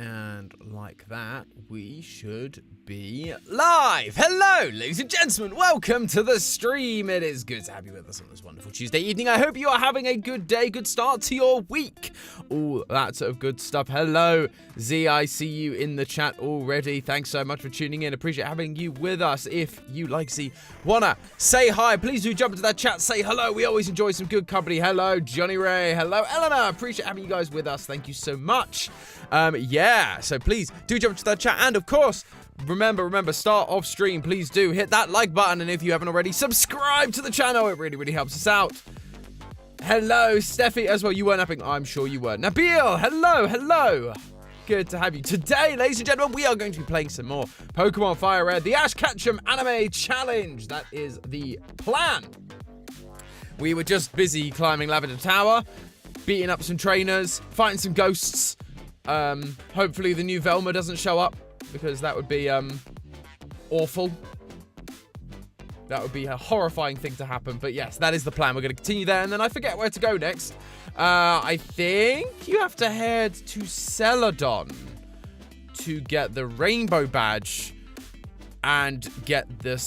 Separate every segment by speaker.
Speaker 1: And like that, we should be live. Hello, ladies and gentlemen. Welcome to the stream. It is good to have you with us on this wonderful Tuesday evening. I hope you are having a good day, good start to your week. All that sort of good stuff. Hello, Z. I see you in the chat already. Thanks so much for tuning in. Appreciate having you with us. If you, like Z, wanna say hi, please do jump into that chat. Say hello. We always enjoy some good company. Hello, Johnny Ray. Hello, Eleanor. Appreciate having you guys with us. Thank you so much. Yeah, so please do jump into that chat. And of course, remember, start off stream, please do hit that like button. And if you haven't already, subscribe to the channel. It really, really helps us out. Hello, Steffi, as well. You weren't napping. I'm sure you were. Nabil, hello. Good to have you. Today, ladies and gentlemen, we are going to be playing some more Pokemon Fire Red, the Ash Ketchum Anime Challenge. That is the plan. We were just busy climbing Lavender Tower, beating up some trainers, fighting some ghosts. Hopefully the new Velma doesn't show up, because that would be awful. That would be a horrifying thing to happen. But yes, that is the plan. We're going to continue there, and then I forget where to go next. I think you have to head to Celadon to get the rainbow badge and get the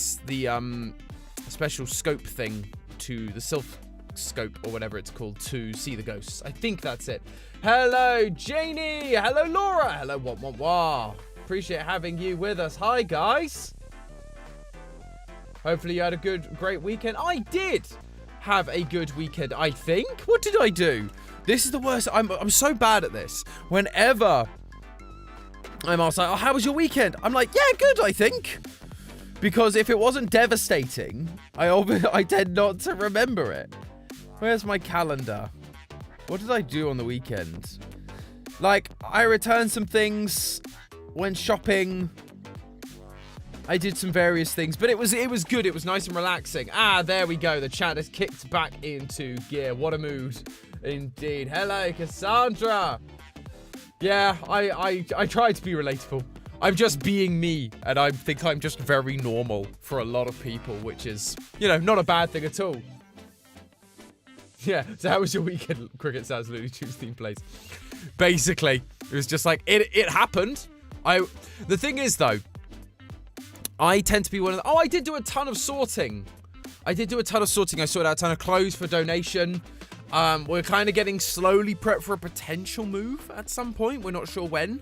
Speaker 1: special scope thing to the Sylph scope or whatever it's called to see the ghosts. I think that's it. Hello, Janie. Hello, Laura. Hello, wah. Appreciate having you with us. Hi, guys. Hopefully you had a great weekend. I did have a good weekend, I think. What did I do? This is the worst. I'm so bad at this. Whenever I'm asked, like, oh, how was your weekend? I'm like, yeah, good, I think. Because if it wasn't devastating, I tend not to remember it. Where's my calendar? What did I do on the weekend? Like, I returned some things, went shopping. I did some various things, but it was good. It was nice and relaxing. Ah, there we go. The chat has kicked back into gear. What a mood, indeed. Hello, Cassandra. Yeah, I try to be relatable. I'm just being me, and I think I'm just very normal for a lot of people, which is, not a bad thing at all. Yeah, so how was your weekend? Cricket sounds Looney Tunes theme plays. Basically, it was just like, it happened. The thing is, though, I tend to be one of the... Oh, I did do a ton of sorting. I sorted out a ton of clothes for donation. We're kind of getting slowly prepped for a potential move at some point. We're not sure when.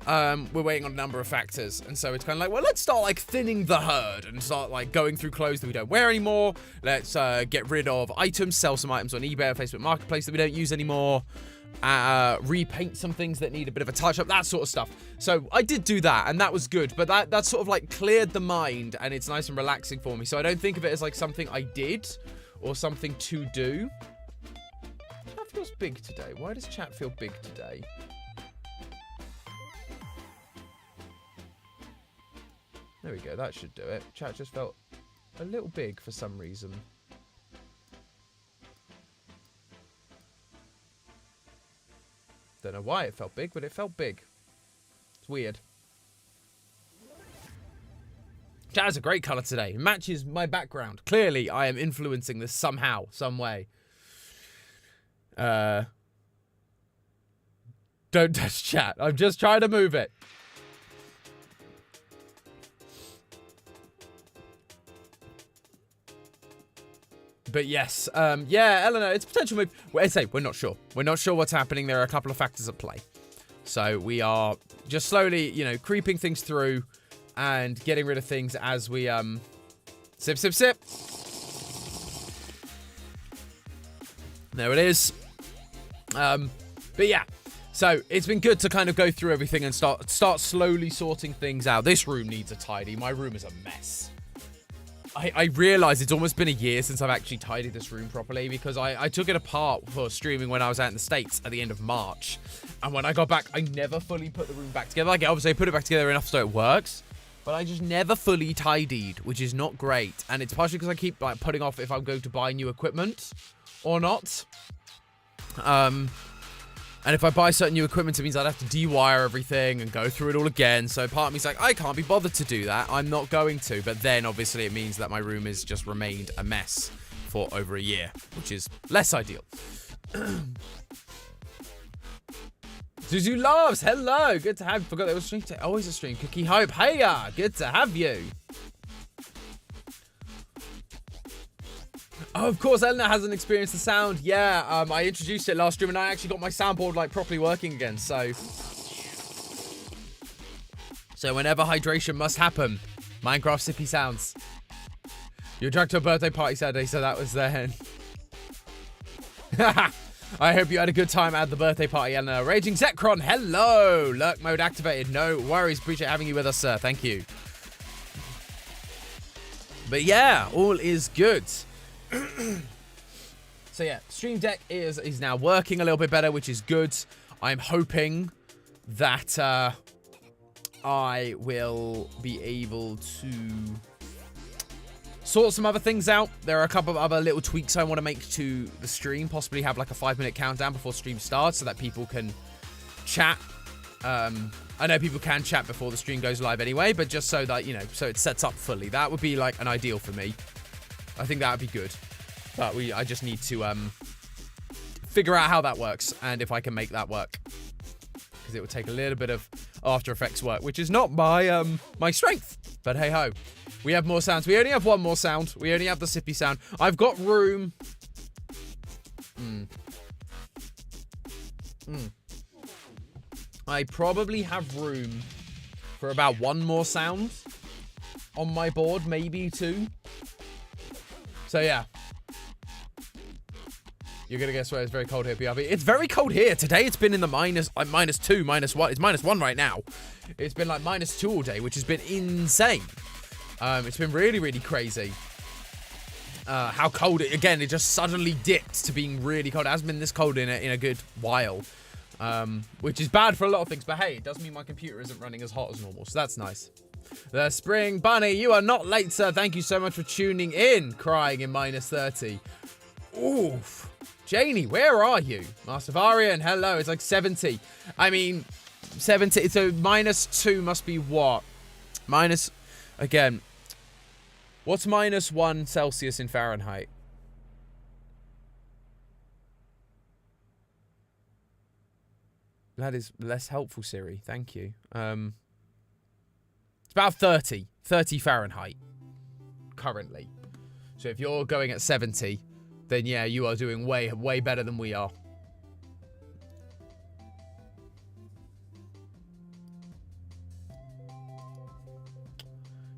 Speaker 1: We're waiting on a number of factors, and so it's kind of like, well, let's start like thinning the herd and start like going through clothes that we don't wear anymore. Let's get rid of items, sell some items on eBay or Facebook Marketplace that we don't use anymore, repaint some things that need a bit of a touch up, that sort of stuff. So I did do that, and that was good, but that sort of like cleared the mind, and it's nice and relaxing for me. So I don't think of it as like something I did or something to do. Chat feels big today. Why does chat feel big today? There we go, that should do it. Chat just felt a little big for some reason. Don't know why it felt big, but it felt big. It's weird. Chat has a great colour today. It matches my background. Clearly, I am influencing this somehow, some way. Don't touch chat. I'm just trying to move it. But yes, yeah, Eleanor, it's a potential move. Well, we're not sure. We're not sure what's happening. There are a couple of factors at play. So we are just slowly, creeping things through and getting rid of things as we, sip. There it is. But yeah, so it's been good to kind of go through everything and start slowly sorting things out. This room needs a tidy. My room is a mess. I realise it's almost been a year since I've actually tidied this room properly, because I took it apart for streaming when I was out in the States at the end of March. And when I got back, I never fully put the room back together. Like, obviously, I put it back together enough so it works, but I just never fully tidied, which is not great. And it's partially because I keep, like, putting off if I'm going to buy new equipment or not. And if I buy certain new equipment, it means I'd have to dewire everything and go through it all again. So part of me's like, I can't be bothered to do that. I'm not going to. But then, obviously, it means that my room has just remained a mess for over a year, which is less ideal. Zuzu Loves, hello. Good to have you. Forgot there was a stream today. Always a stream. Cookie Hope, hey, good to have you. Oh, of course, Eleanor hasn't experienced the sound. Yeah, I introduced it last stream and I actually got my soundboard like properly working again. So whenever hydration must happen, Minecraft sippy sounds. You're dragged to a birthday party Saturday, so that was then. I hope you had a good time at the birthday party, Eleanor. Raging Zekron, hello. Lurk mode activated. No worries. Appreciate having you with us, sir. Thank you. But yeah, all is good. So yeah, Stream Deck is now working a little bit better, which is good. I'm hoping that I will be able to sort some other things out. There are a couple of other little tweaks I want to make to the stream. Possibly have like a 5-minute countdown before stream starts so that people can chat. I know people can chat before the stream goes live anyway, but just so that, you know, so it sets up fully. That would be like an ideal for me. I think that would be good. But I just need to figure out how that works and if I can make that work. Because it would take a little bit of After Effects work, which is not my my strength. But hey ho. We have more sounds. We only have one more sound. We only have the sippy sound. I've got room. I probably have room for about one more sound on my board, maybe two. So yeah. You're going to guess where it's very cold here, PRP. It's very cold here. Today it's been in the minus 2, -1. It's -1 right now. It's been like -2 all day, which has been insane. It's been really, really crazy. How cold it, again, it just suddenly dipped to being really cold. It hasn't been this cold in a good while. Which is bad for a lot of things. But hey, it does mean my computer isn't running as hot as normal. So that's nice. The Spring Bunny, you are not late, sir. Thank you so much for tuning in. Crying in -30. Oof. Janie, where are you? Master Varian, hello. It's like 70. I mean, 70. So -2 must be what? Again. What's -1 Celsius in Fahrenheit? That is less helpful, Siri. Thank you. It's about 30. 30 Fahrenheit. Currently. So if you're going at 70, then yeah, you are doing way, way better than we are.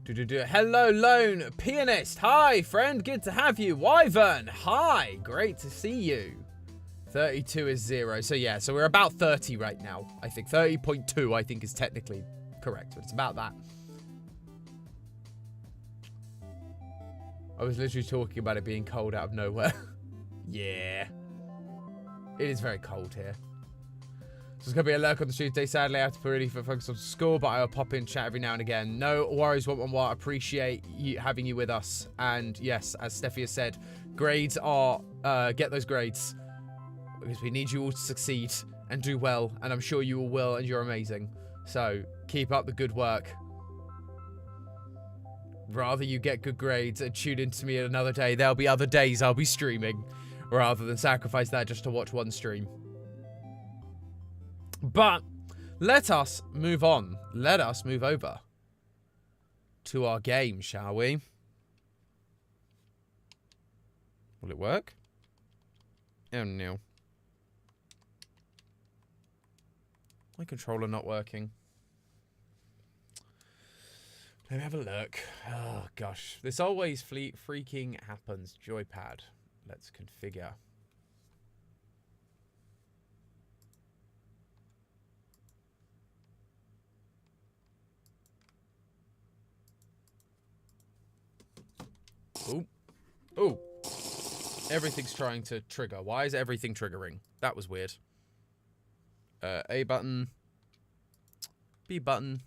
Speaker 1: Hello, Lone Pianist. Hi, friend. Good to have you. Wyvern. Hi. Great to see you. 32 is 0. So yeah, so we're about 30 right now. I think 30.2 I think is technically correct, but it's about that. I was literally talking about it being cold out of nowhere. Yeah. It is very cold here. So it's going to be a lurk on the Tuesday. Sadly, I have to really focus on school, but I'll pop in chat every now and again. No worries, 111. Appreciate you having you with us. And yes, as Steffi has said, grades are, get those grades. Because we need you all to succeed and do well. And I'm sure you all will, and you're amazing. So keep up the good work. Rather you get good grades and tune into me another day. There'll be other days I'll be streaming. Rather than sacrifice that just to watch one stream. But let us move on. Let us move over to our game, shall we? Will it work? Oh no. My controller not working. Let me have a look. Oh gosh. This always freaking happens. Joypad. Let's configure. Oh. Oh. Everything's trying to trigger. Why is everything triggering? That was weird. A button. B button.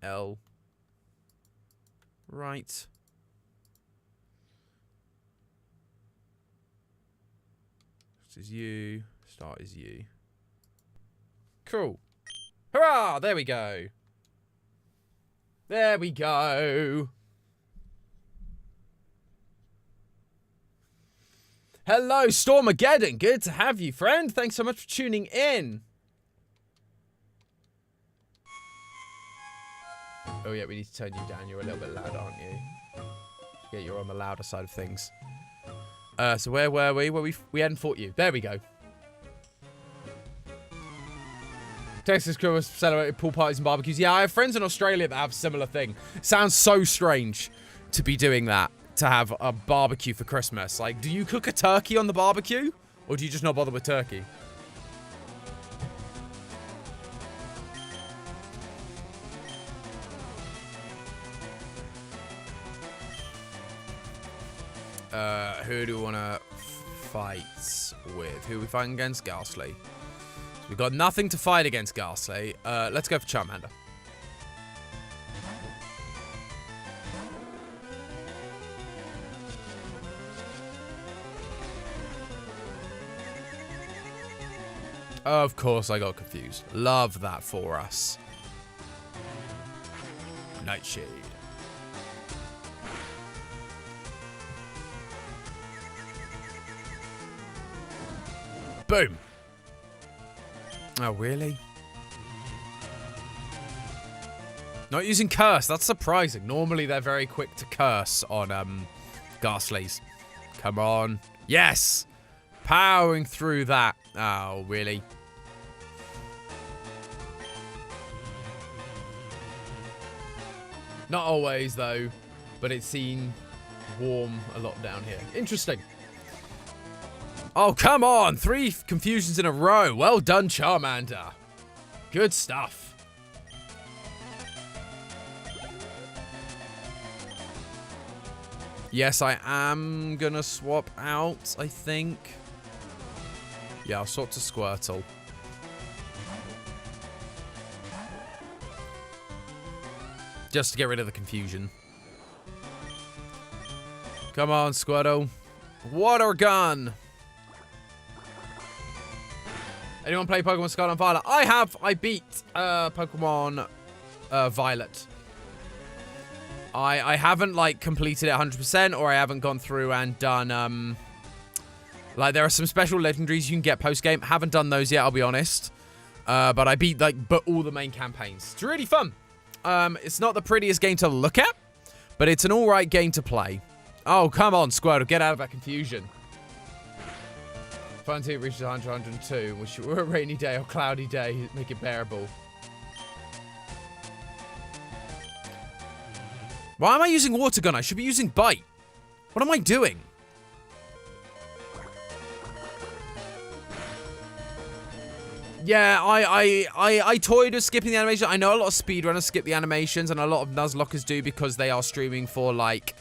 Speaker 1: L. Right. This is you. Start is you. Cool. Hurrah! There we go. There we go. Hello, Stormageddon. Good to have you, friend. Thanks so much for tuning in. Oh, yeah, we need to turn you down. You're a little bit loud, aren't you? Yeah, you're on the louder side of things. So where were we? Well, we hadn't fought you. There we go. Texas Christmas celebrated pool parties and barbecues. Yeah, I have friends in Australia that have a similar thing. Sounds so strange to be doing that, to have a barbecue for Christmas. Like, do you cook a turkey on the barbecue? Or do you just not bother with turkey? Who do we want to fight with? Who are we fighting against? Ghastly. So we've got nothing to fight against Ghastly. Let's go for Charmander. Of course I got confused. Love that for us. Nightshade. Boom. Oh, really? Not using curse. That's surprising. Normally, they're very quick to curse on Ghastlies. Come on. Yes. Powering through that. Oh, really? Not always, though. But it's seen warm a lot down here. Interesting. Oh, come on. 3 confusions in a row. Well done, Charmander. Good stuff. Yes, I am going to swap out, I think. Yeah, I'll swap to Squirtle. Just to get rid of the confusion. Come on, Squirtle. Water gun. Anyone play Pokemon Scarlet and Violet? I have. I beat Pokemon Violet. I haven't, like, completed it 100%, or I haven't gone through and done, like, there are some special legendaries you can get post-game. Haven't done those yet, I'll be honest. But I beat, like, all the main campaigns. It's really fun. It's not the prettiest game to look at, but it's an alright game to play. Oh, come on, Squirtle. Get out of that confusion. Fun until it reaches 100, 102, which were a rainy day or cloudy day, make it bearable. Why am I using Water Gun? I should be using Bite. What am I doing? Yeah, I toyed with skipping the animation. I know a lot of speedrunners skip the animations, and a lot of Nuzlockers do because they are streaming for, like...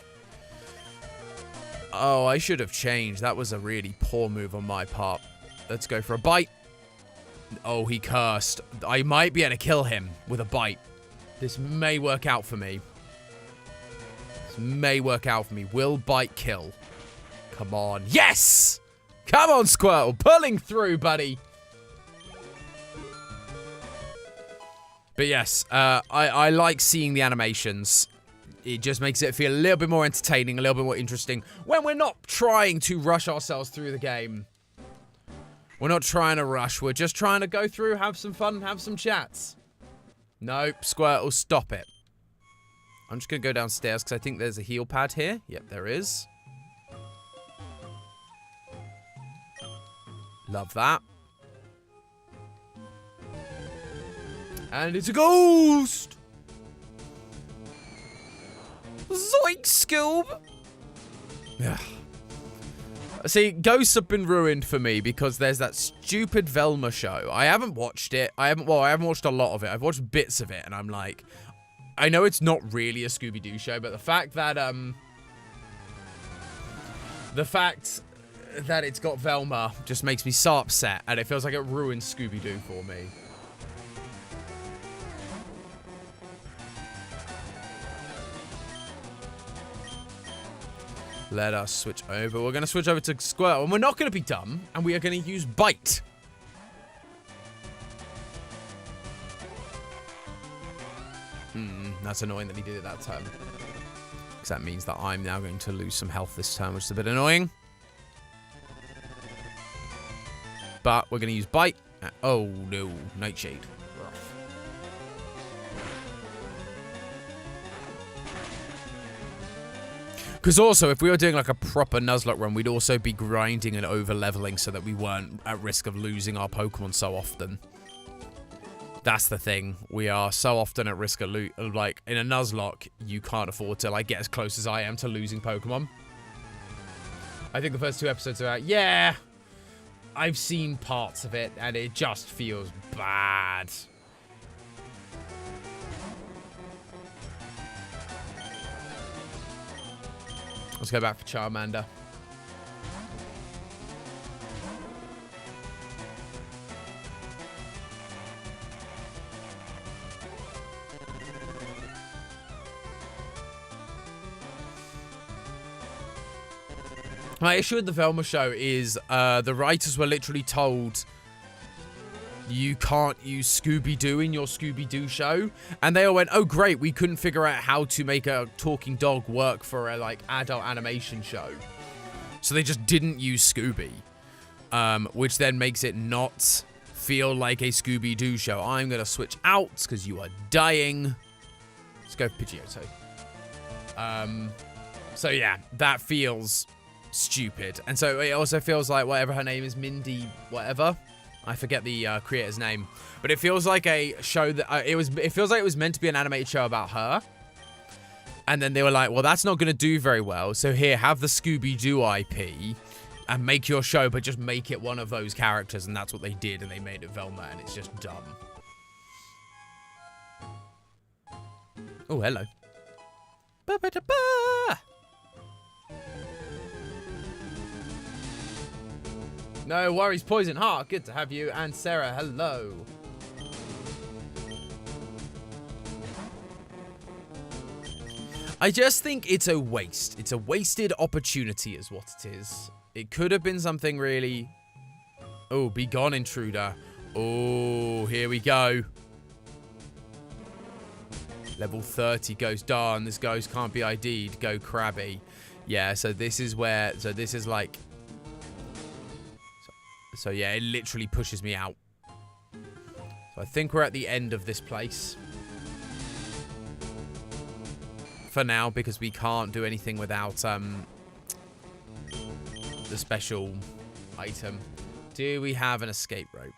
Speaker 1: Oh, I should have changed. That was a really poor move on my part. Let's go for a bite. Oh, he cursed. I might be able to kill him with a bite. This may work out for me. This may work out for me. Will bite kill? Come on. Yes! Come on, Squirtle. Pulling through, buddy. But yes, I like seeing the animations. It just makes it feel a little bit more entertaining, a little bit more interesting when we're not trying to rush ourselves through the game. We're not trying to rush. We're just trying to go through, have some fun, and have some chats. Nope, Squirtle, stop it. I'm just going to go downstairs because I think there's a heal pad here. Yep, there is. Love that. And it's a ghost! Zoink, Scoob! Yeah. See, ghosts have been ruined for me because there's that stupid Velma show. I haven't watched it. I haven't watched a lot of it. I've watched bits of it, and I'm like... I know it's not really a Scooby-Doo show, but the fact that, it's got Velma just makes me so upset, and it feels like it ruined Scooby-Doo for me. Let us switch over. We're going to switch over to Squirtle, and we're not going to be dumb, and we are going to use Bite. That's annoying that he did it that time. Because that means that I'm now going to lose some health this turn, which is a bit annoying. but we're going to use Bite. Oh, no. Nightshade. Because also, if we were doing like a proper Nuzlocke run, we'd also be grinding and over-leveling so that we weren't at risk of losing our Pokemon so often. That's the thing. We are so often at risk of like, in a Nuzlocke, you can't afford to like get as close as I am to losing Pokemon. I think the first 2 episodes are out. Yeah, I've seen parts of it, and it just feels bad. Let's go back for Charmander. My issue with the Velma show is the writers were literally told you can't use Scooby-Doo in your Scooby-Doo show. And they all went, oh, great, we couldn't figure out how to make a talking dog work for a, like, adult animation show. So they just didn't use Scooby. Which then makes it not feel like a Scooby-Doo show. I'm going to switch out because you are dying. Let's go for Pidgeotto. So, yeah, that feels stupid. And so it also feels like whatever her name is, Mindy whatever. I forget the creator's name, but it feels like a show that it feels like it was meant to be an animated show about her, and then they were like, well, that's not going to do very well, so here, have the Scooby-Doo IP and make your show, but just make it one of those characters. And that's what they did, and they made it Velma, and it's just dumb. Oh, hello. Ba-ba-da-ba! No worries, Poison Heart. Good to have you. And Sarah, hello. I just think it's a waste. It's a wasted opportunity is what it is. It could have been something really... Oh, be gone, intruder. Oh, here we go. Level 30 goes darn. This ghost can't be ID'd. Go Krabby. Yeah, so this is where... So this is like... So, yeah, it literally pushes me out. So, I think we're at the end of this place. For now, because we can't do anything without the special item. Do we have an escape rope?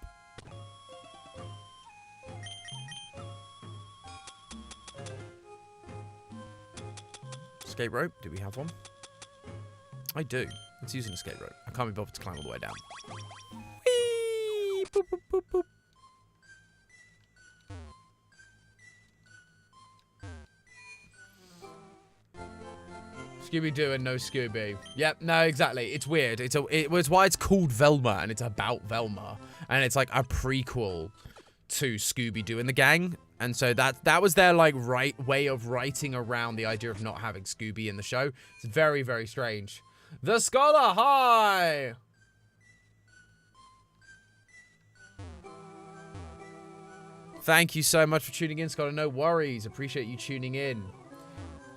Speaker 1: Escape rope? Do we have one? I do. Let's use an escape rope. I can't be bothered to climb all the way down. Whee! Boop, boop, boop, boop. Scooby-Doo and no Scooby. Yep, no, exactly. It's weird. It was why it's called Velma, and it's about Velma. And it's like a prequel to Scooby-Doo and the gang. And so that was their like way of writing around the idea of not having Scooby in the show. It's very, very strange. The Scholar, hi! Thank you so much for tuning in, Scholar. No worries. Appreciate you tuning in.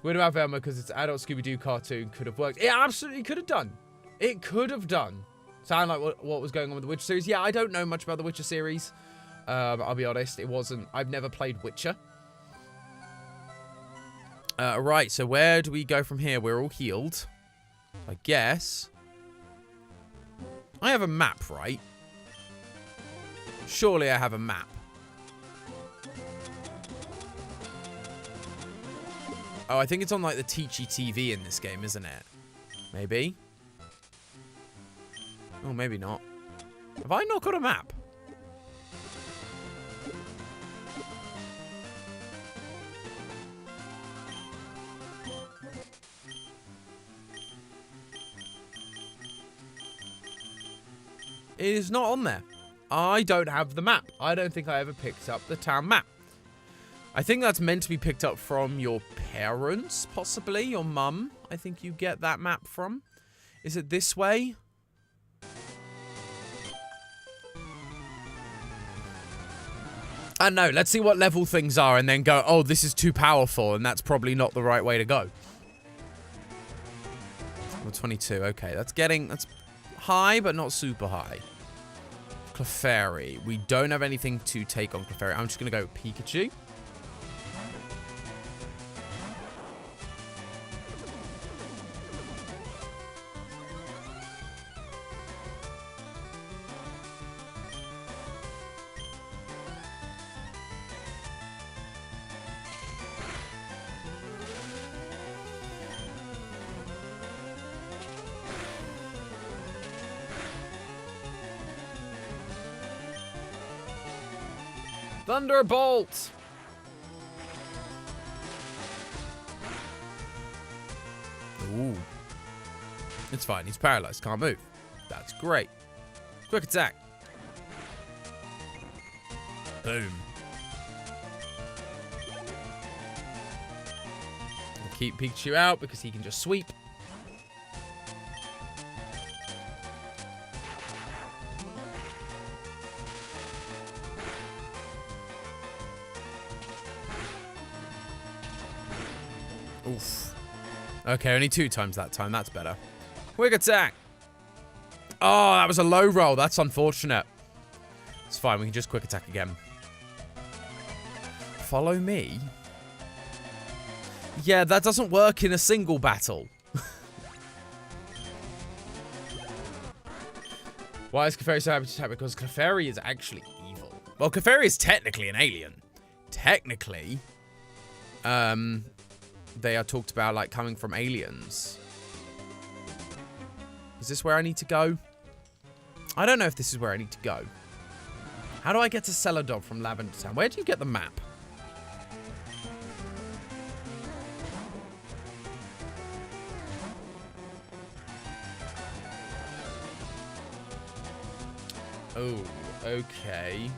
Speaker 1: Weird about Velma because it's adult Scooby-Doo cartoon. Could have worked. It absolutely could have done. It could have done. Sound like what was going on with the Witcher series. Yeah, I don't know much about the Witcher series. I'll be honest. It wasn't... I've never played Witcher. Right, so where do we go from here? We're all healed. I guess. I have a map, right? Surely I have a map. Oh, I think it's on, like, the Teachy TV in this game, isn't it? Maybe? Oh, maybe not. Have I not got a map? It is not on there. I don't have the map. I don't think I ever picked up the town map. I think that's meant to be picked up from your parents, possibly. Your mum, I think you get that map from. Is it this way? I don't know. Let's see what level things are and then go, oh, this is too powerful, and that's probably not the right way to go. Level 22. Okay, that's high, but not super high. Clefairy. We don't have anything to take on Clefairy. I'm just going to go with Pikachu. Thunderbolt! Ooh. It's fine. He's paralyzed. Can't move. That's great. Quick attack. Boom. We'll keep Pikachu out because he can just sweep. Oof. Okay, only 2 times that time. That's better. Quick attack. Oh, that was a low roll. That's unfortunate. It's fine. We can just quick attack again. Follow me? Yeah, that doesn't work in a single battle. Why is Clefairy so happy to attack? Because Clefairy is actually evil. Well, Clefairy is technically an alien. Technically. They are talked about, like, coming from aliens. Is this where I need to go? I don't know if this is where I need to go. How do I get to Celadon from Lavender Town? Where do you get the map? Oh, okay.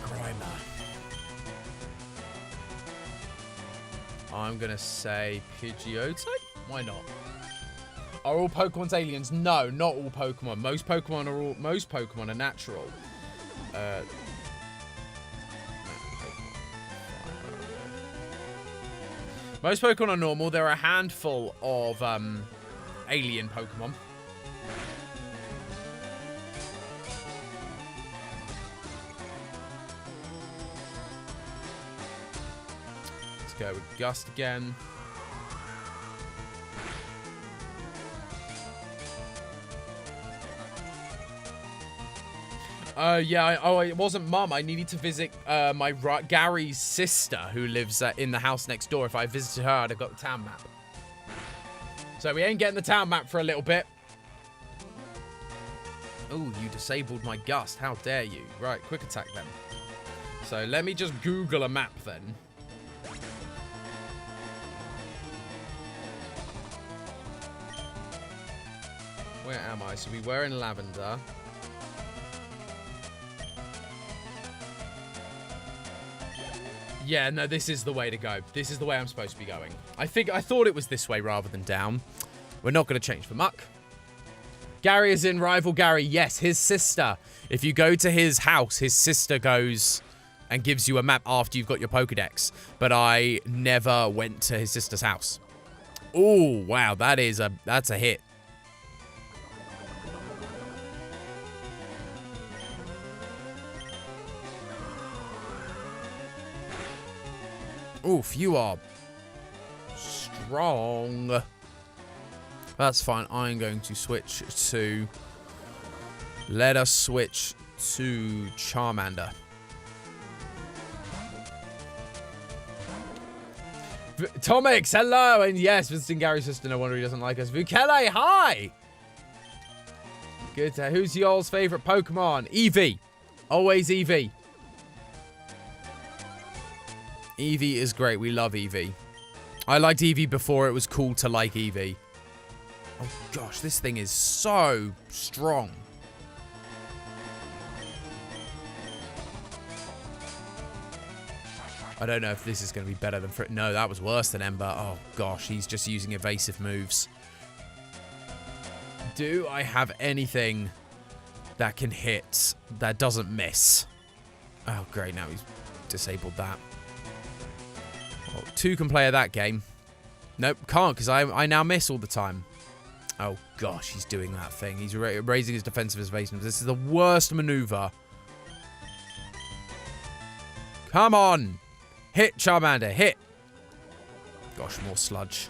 Speaker 1: Grimer. I'm going to say Pidgeotto? Why not? Are all Pokemon's aliens? No, not all Pokemon. Most Pokemon are natural. Most Pokemon are normal. There are a handful of alien Pokemon. Go with Gust again. Yeah, it wasn't Mum. I needed to visit Gary's sister, who lives in the house next door. If I visited her, I'd have got the town map. So we ain't getting the town map for a little bit. Oh, you disabled my Gust. How dare you? Right, quick attack then. So let me just Google a map then. Where am I? So we were in Lavender. Yeah, no, this is the way to go. This is the way I'm supposed to be going. I thought it was this way rather than down. We're not going to change for muck. Gary is in Rival Gary. Yes, his sister. If you go to his house, his sister goes and gives you a map after you've got your Pokedex. But I never went to his sister's house. Oh, wow, that's a hit. Oof, you are strong. That's fine. I'm going to switch to... Let us switch to Charmander. Tomix, hello! And yes, visiting Gary's sister. No wonder he doesn't like us. Vukele, hi! Good. Who's y'all's favorite Pokemon? Eevee. Always Eevee. Eevee is great. We love Eevee. I liked Eevee before it was cool to like Eevee. Oh gosh, this thing is so strong. I don't know if this is going to be better than... No, that was worse than Ember. Oh gosh, he's just using evasive moves. Do I have anything that can hit that doesn't miss? Oh great, now he's disabled that. Well, 2 can play at that game. Nope, can't, because I now miss all the time. Oh, gosh, he's doing that thing. He's raising his defensive evasion. This is the worst maneuver. Come on. Hit, Charmander. Hit. Gosh, more sludge.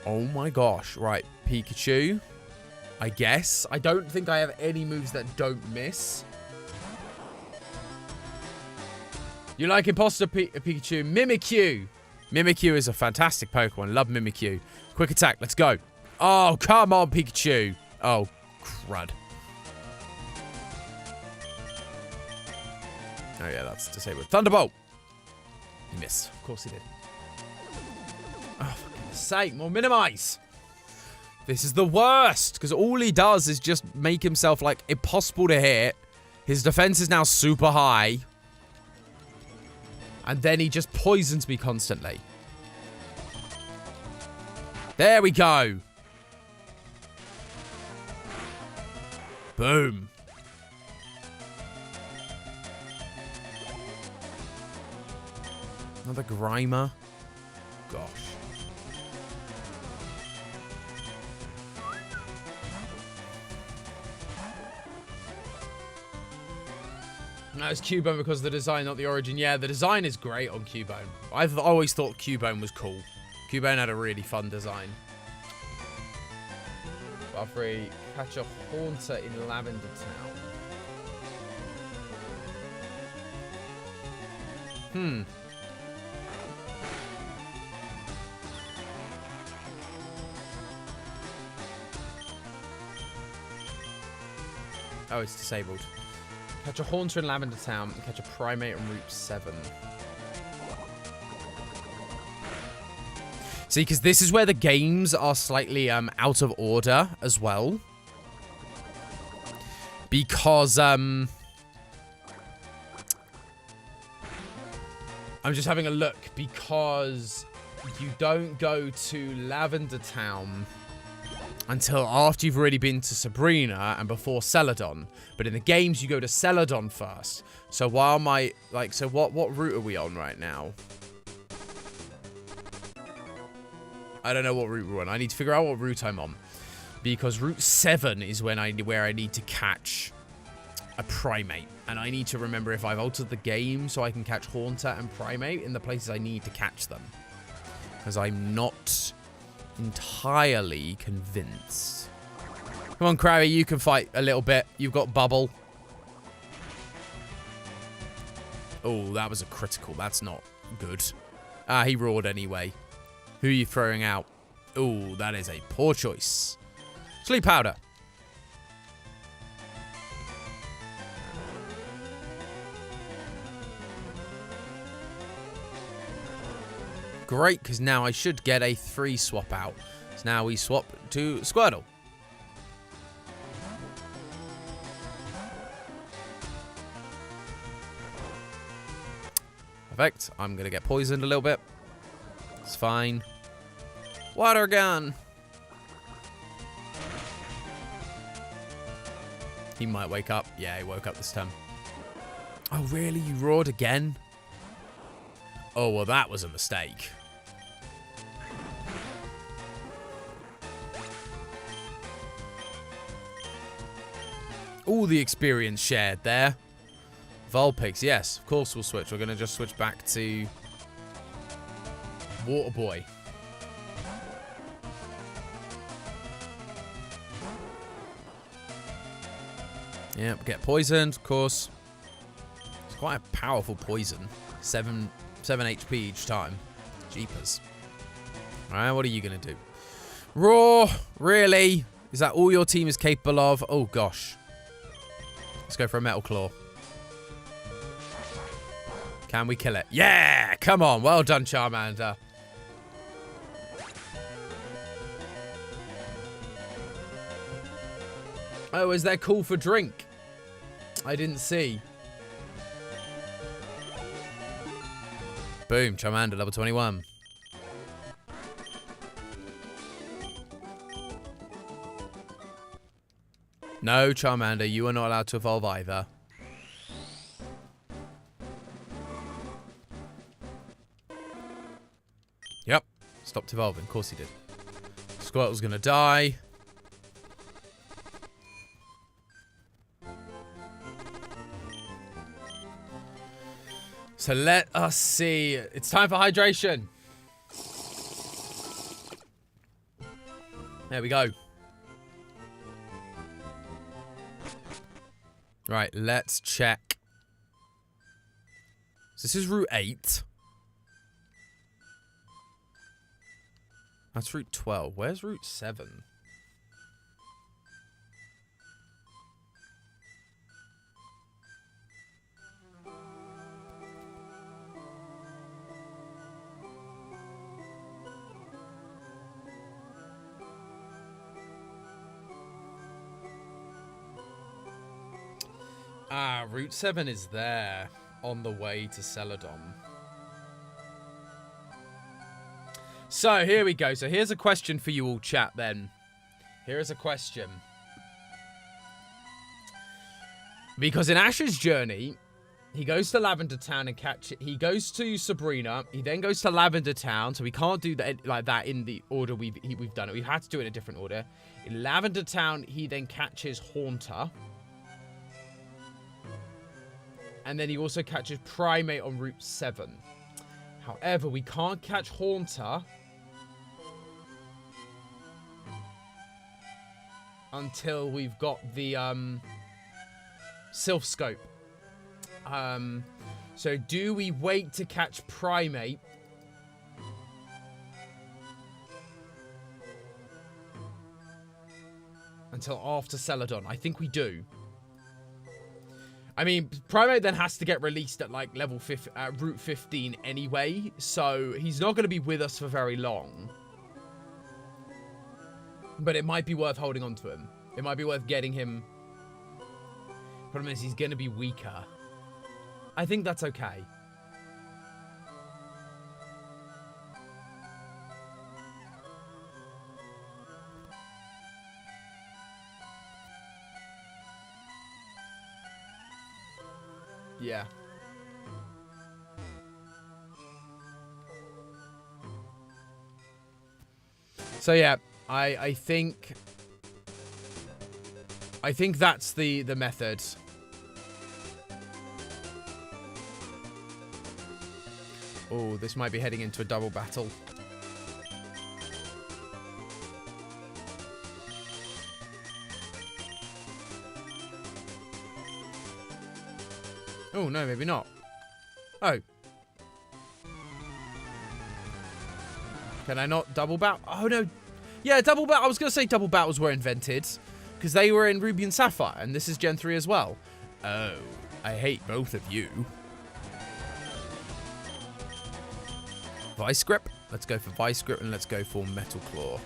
Speaker 1: Oh, my gosh. Right, Pikachu. I guess. I don't think I have any moves that don't miss. You like Imposter Pikachu? Mimikyu. Mimikyu is a fantastic Pokemon. Love Mimikyu. Quick attack. Let's go. Oh, come on, Pikachu. Oh, crud. Oh, yeah, that's disabled. Thunderbolt. He missed. Of course he did. Oh, for goodness sake. More minimize. This is the worst. Because all he does is just make himself, like, impossible to hit. His defense is now super high. And then he just poisons me constantly. There we go. Boom. Another Grimer. Gosh. No, it's Cubone because of the design, not the origin. Yeah, the design is great on Cubone. I've always thought Cubone was cool. Cubone had a really fun design. Buffrey, catch a Haunter in Lavender Town. Oh, it's disabled. Catch a Haunter in Lavender Town and catch a Primate on Route 7. See, because this is where the games are slightly out of order as well. Because, I'm just having a look. Because you don't go to Lavender Town until after you've already been to Sabrina and before Celadon. But in the games, you go to Celadon first. So while so what route are we on right now? I don't know what route we're on. I need to figure out what route I'm on. Because Route 7 is where I need to catch a Primate. And I need to remember if I've altered the game so I can catch Haunter and Primate in the places I need to catch them. Because I'm not entirely convinced. Come on, Krabby, you can fight a little bit. You've got Bubble. Oh, that was a critical. That's not good. Ah, he roared anyway. Who are you throwing out? Oh, that is a poor choice. Sleep Powder. Great, because now I should get a 3 swap out. So now we swap to Squirtle. Perfect. I'm going to get poisoned a little bit. It's fine. Water gun. He might wake up. Yeah, he woke up this time. Oh, really? You roared again? Oh, well, that was a mistake. All the experience shared there. Vulpix, yes, of course we'll switch. We're going to just switch back to Water Boy. Yep, get poisoned, of course. It's quite a powerful poison. 7 HP each time. Jeepers. Alright, what are you going to do? Roar! Really? Is that all your team is capable of? Oh, gosh. Let's go for a Metal Claw. Can we kill it? Yeah! Come on. Well done, Charmander. Oh, is there call for drink? I didn't see. Boom. Charmander, level 21. No, Charmander, you are not allowed to evolve either. Yep. stopped evolving. Of course he did. Squirtle's gonna die. So let us see. It's time for hydration. There we go. Right, let's check. So this is Route 8. That's Route 12. Where's Route 7? Ah, Route 7 is there on the way to Celadon. So, here we go. So, here's a question for you all, chat, then. Here is a question. Because in Ash's journey, he goes to Lavender Town and he goes to Sabrina. He then goes to Lavender Town. So, we can't do that like that in the order we've done it. We've had to do it in a different order. In Lavender Town, he then catches Haunter. And then he also catches Primate on Route 7. However, we can't catch Haunter until we've got the Sylph Scope. So do we wait to catch Primate until after Celadon? I think we do. I mean, Primate then has to get released at like Route 15 anyway, so he's not going to be with us for very long. But it might be worth holding on to him. It might be worth getting him. Problem is, he's going to be weaker. I think that's okay. Yeah. So yeah, I think that's the method. Oh, this might be heading into a double battle. Oh, no, maybe not. Oh. Can I not double battle? Oh, no. Yeah, double battle. I was going to say double battles were invented because they were in Ruby and Sapphire, and this is Gen 3 as well. Oh, I hate both of you. Vice Grip. Let's go for Vice Grip, and let's go for Metal Claw.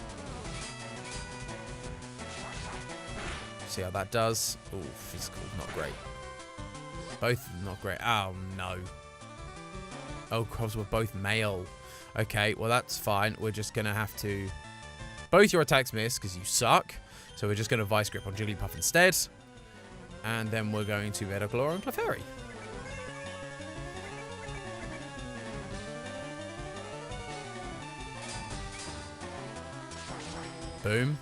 Speaker 1: See how that does. Oh, physical, not great. Both not great. Oh, no. Oh, because we're both male. Okay, well, that's fine. We're just going to have to... Both your attacks miss because you suck. So we're just going to Vice Grip on Jigglypuff instead. And then we're going to Metaclaw on Clefairy. Boom.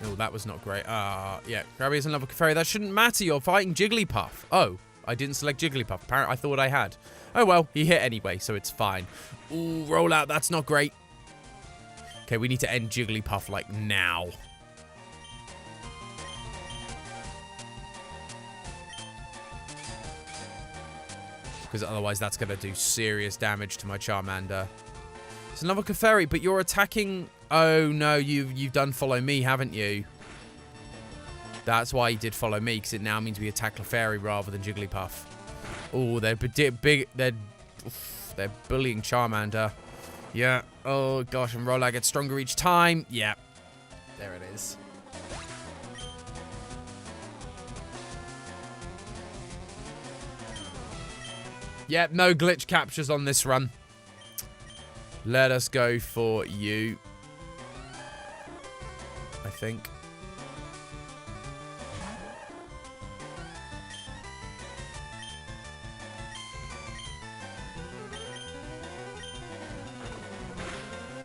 Speaker 1: Oh, that was not great. Yeah. Krabby is another Clefairy. That shouldn't matter. You're fighting Jigglypuff. Oh, I didn't select Jigglypuff. Apparently, I thought I had. Oh, well. He hit anyway, so it's fine. Ooh, roll out. That's not great. Okay, we need to end Jigglypuff, like, now. Because otherwise, that's going to do serious damage to my Charmander. It's another Clefairy, but you're attacking... Oh, no, you've done Follow Me, haven't you? That's why you did Follow Me, because it now means we attack Clefairy rather than Jigglypuff. Oh, they're big... They're bullying Charmander. Yeah. Oh, gosh, and Rollag gets stronger each time. Yeah. There it is. Yep, no glitch captures on this run. Let us go for you. I think.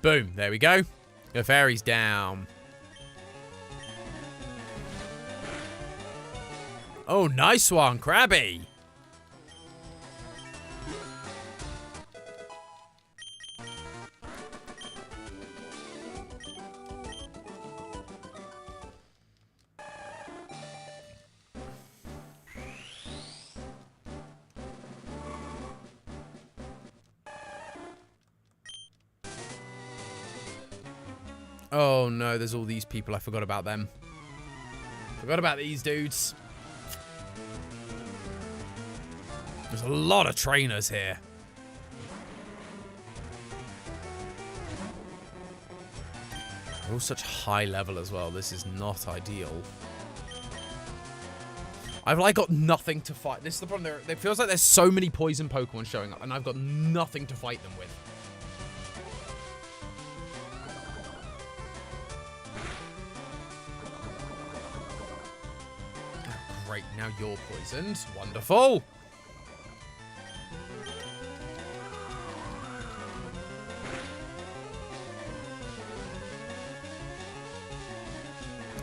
Speaker 1: Boom. There we go. The fairy's down. Oh, nice one, Krabby. Oh no, there's all these people. I forgot about them. Forgot about these dudes. There's a lot of trainers here. They're all such high level as well. This is not ideal. I've like got nothing to fight. This is the problem. It feels like there's so many poison Pokemon showing up and I've got nothing to fight them with. Great, now you're poisoned. Wonderful.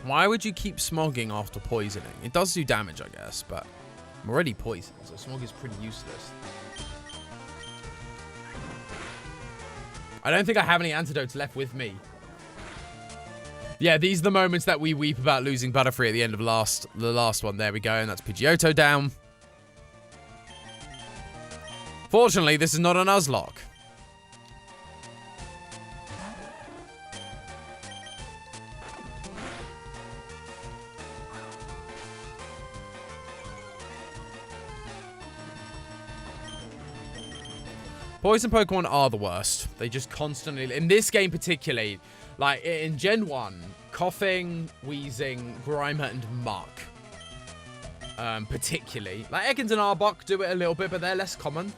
Speaker 1: Why would you keep smogging after poisoning? It does do damage, I guess, but I'm already poisoned, so smog is pretty useless. I don't think I have any antidotes left with me. Yeah, these are the moments that we weep about losing Butterfree at the end of the last one. There we go, and that's Pidgeotto down. Fortunately, this is not a Nuzlocke. Poison Pokemon are the worst. They just constantly... In this game particularly, like in Gen 1, Coughing, Wheezing, Grimer, and Muck. Particularly. Like Ekans and Arbok do it a little bit, but they're less common.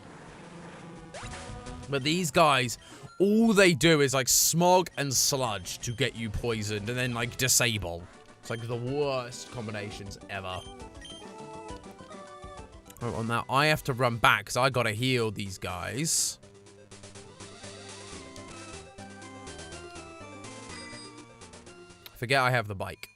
Speaker 1: But these guys, all they do is like Smog and Sludge to get you poisoned and then like Disable. It's like the worst combinations ever. Oh, well, now I have to run back because I got to heal these guys. Forget I have the bike.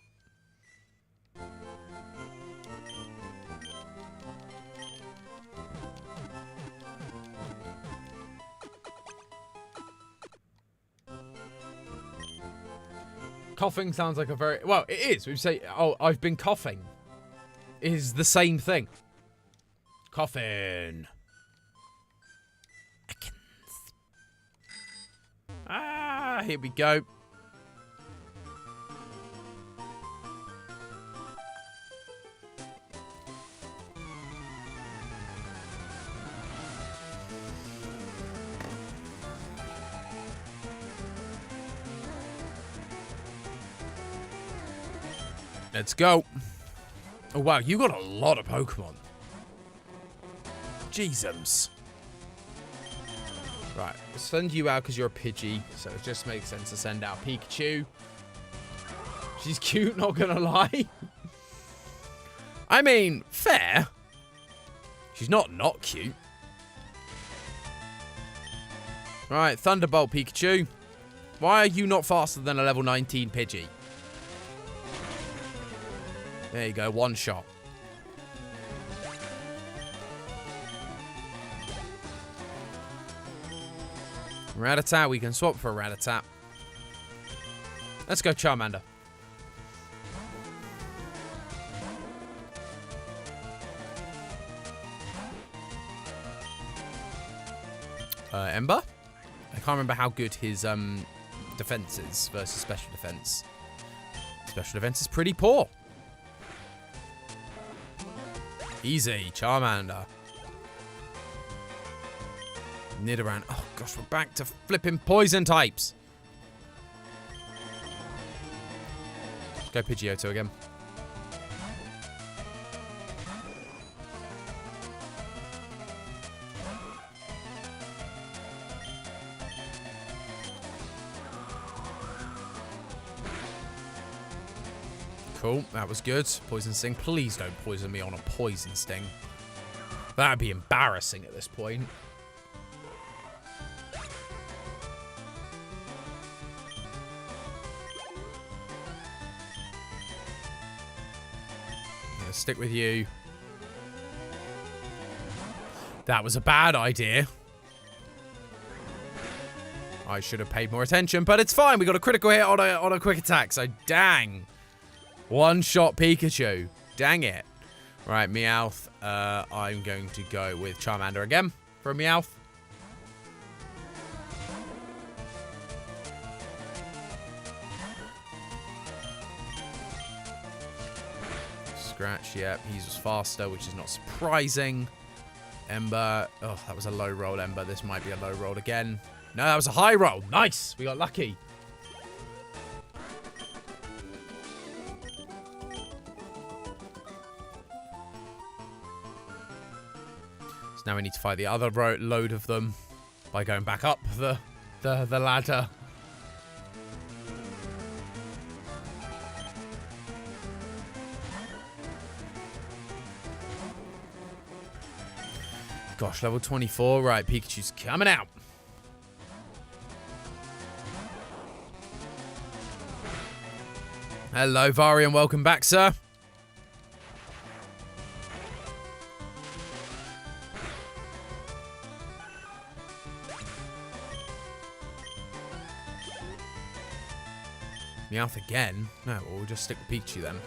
Speaker 1: Coughing sounds like a very... Well, it is. We say, oh, I've been coughing. It is the same thing. Coughing. Ah, here we go. Let's go. Oh, wow. You got a lot of Pokemon. Jesus. Right. We'll send you out because you're a Pidgey. So it just makes sense to send out Pikachu. She's cute, not gonna lie. I mean, fair. She's not cute. Right. Thunderbolt Pikachu. Why are you not faster than a level 19 Pidgey? There you go, one shot. Rattata, we can swap for a Rattata. Let's go Charmander. Ember? I can't remember how good his defense is versus special defense. Special defense is pretty poor. Easy, Charmander. Nidoran. Oh, gosh, we're back to flipping poison types. Let's go Pidgeotto again. Cool, that was good. Poison Sting. Please don't poison me on a Poison Sting. That'd be embarrassing at this point. stick with you. That was a bad idea. I should have paid more attention, but it's fine. We got a critical hit on a quick attack, so dang. One-shot Pikachu. Dang it. Right, Meowth. I'm going to go with Charmander again for a Meowth. Scratch, yep. He's just faster, which is not surprising. Ember. Oh, that was a low roll, Ember. This might be a low roll again. No, that was a high roll. Nice. We got lucky. So now we need to fight the other load of them by going back up the ladder. Gosh, level 24. Right, Pikachu's coming out. Hello, Varian. Welcome back, sir. Meowth again? No, well, we'll just stick with Pikachu then.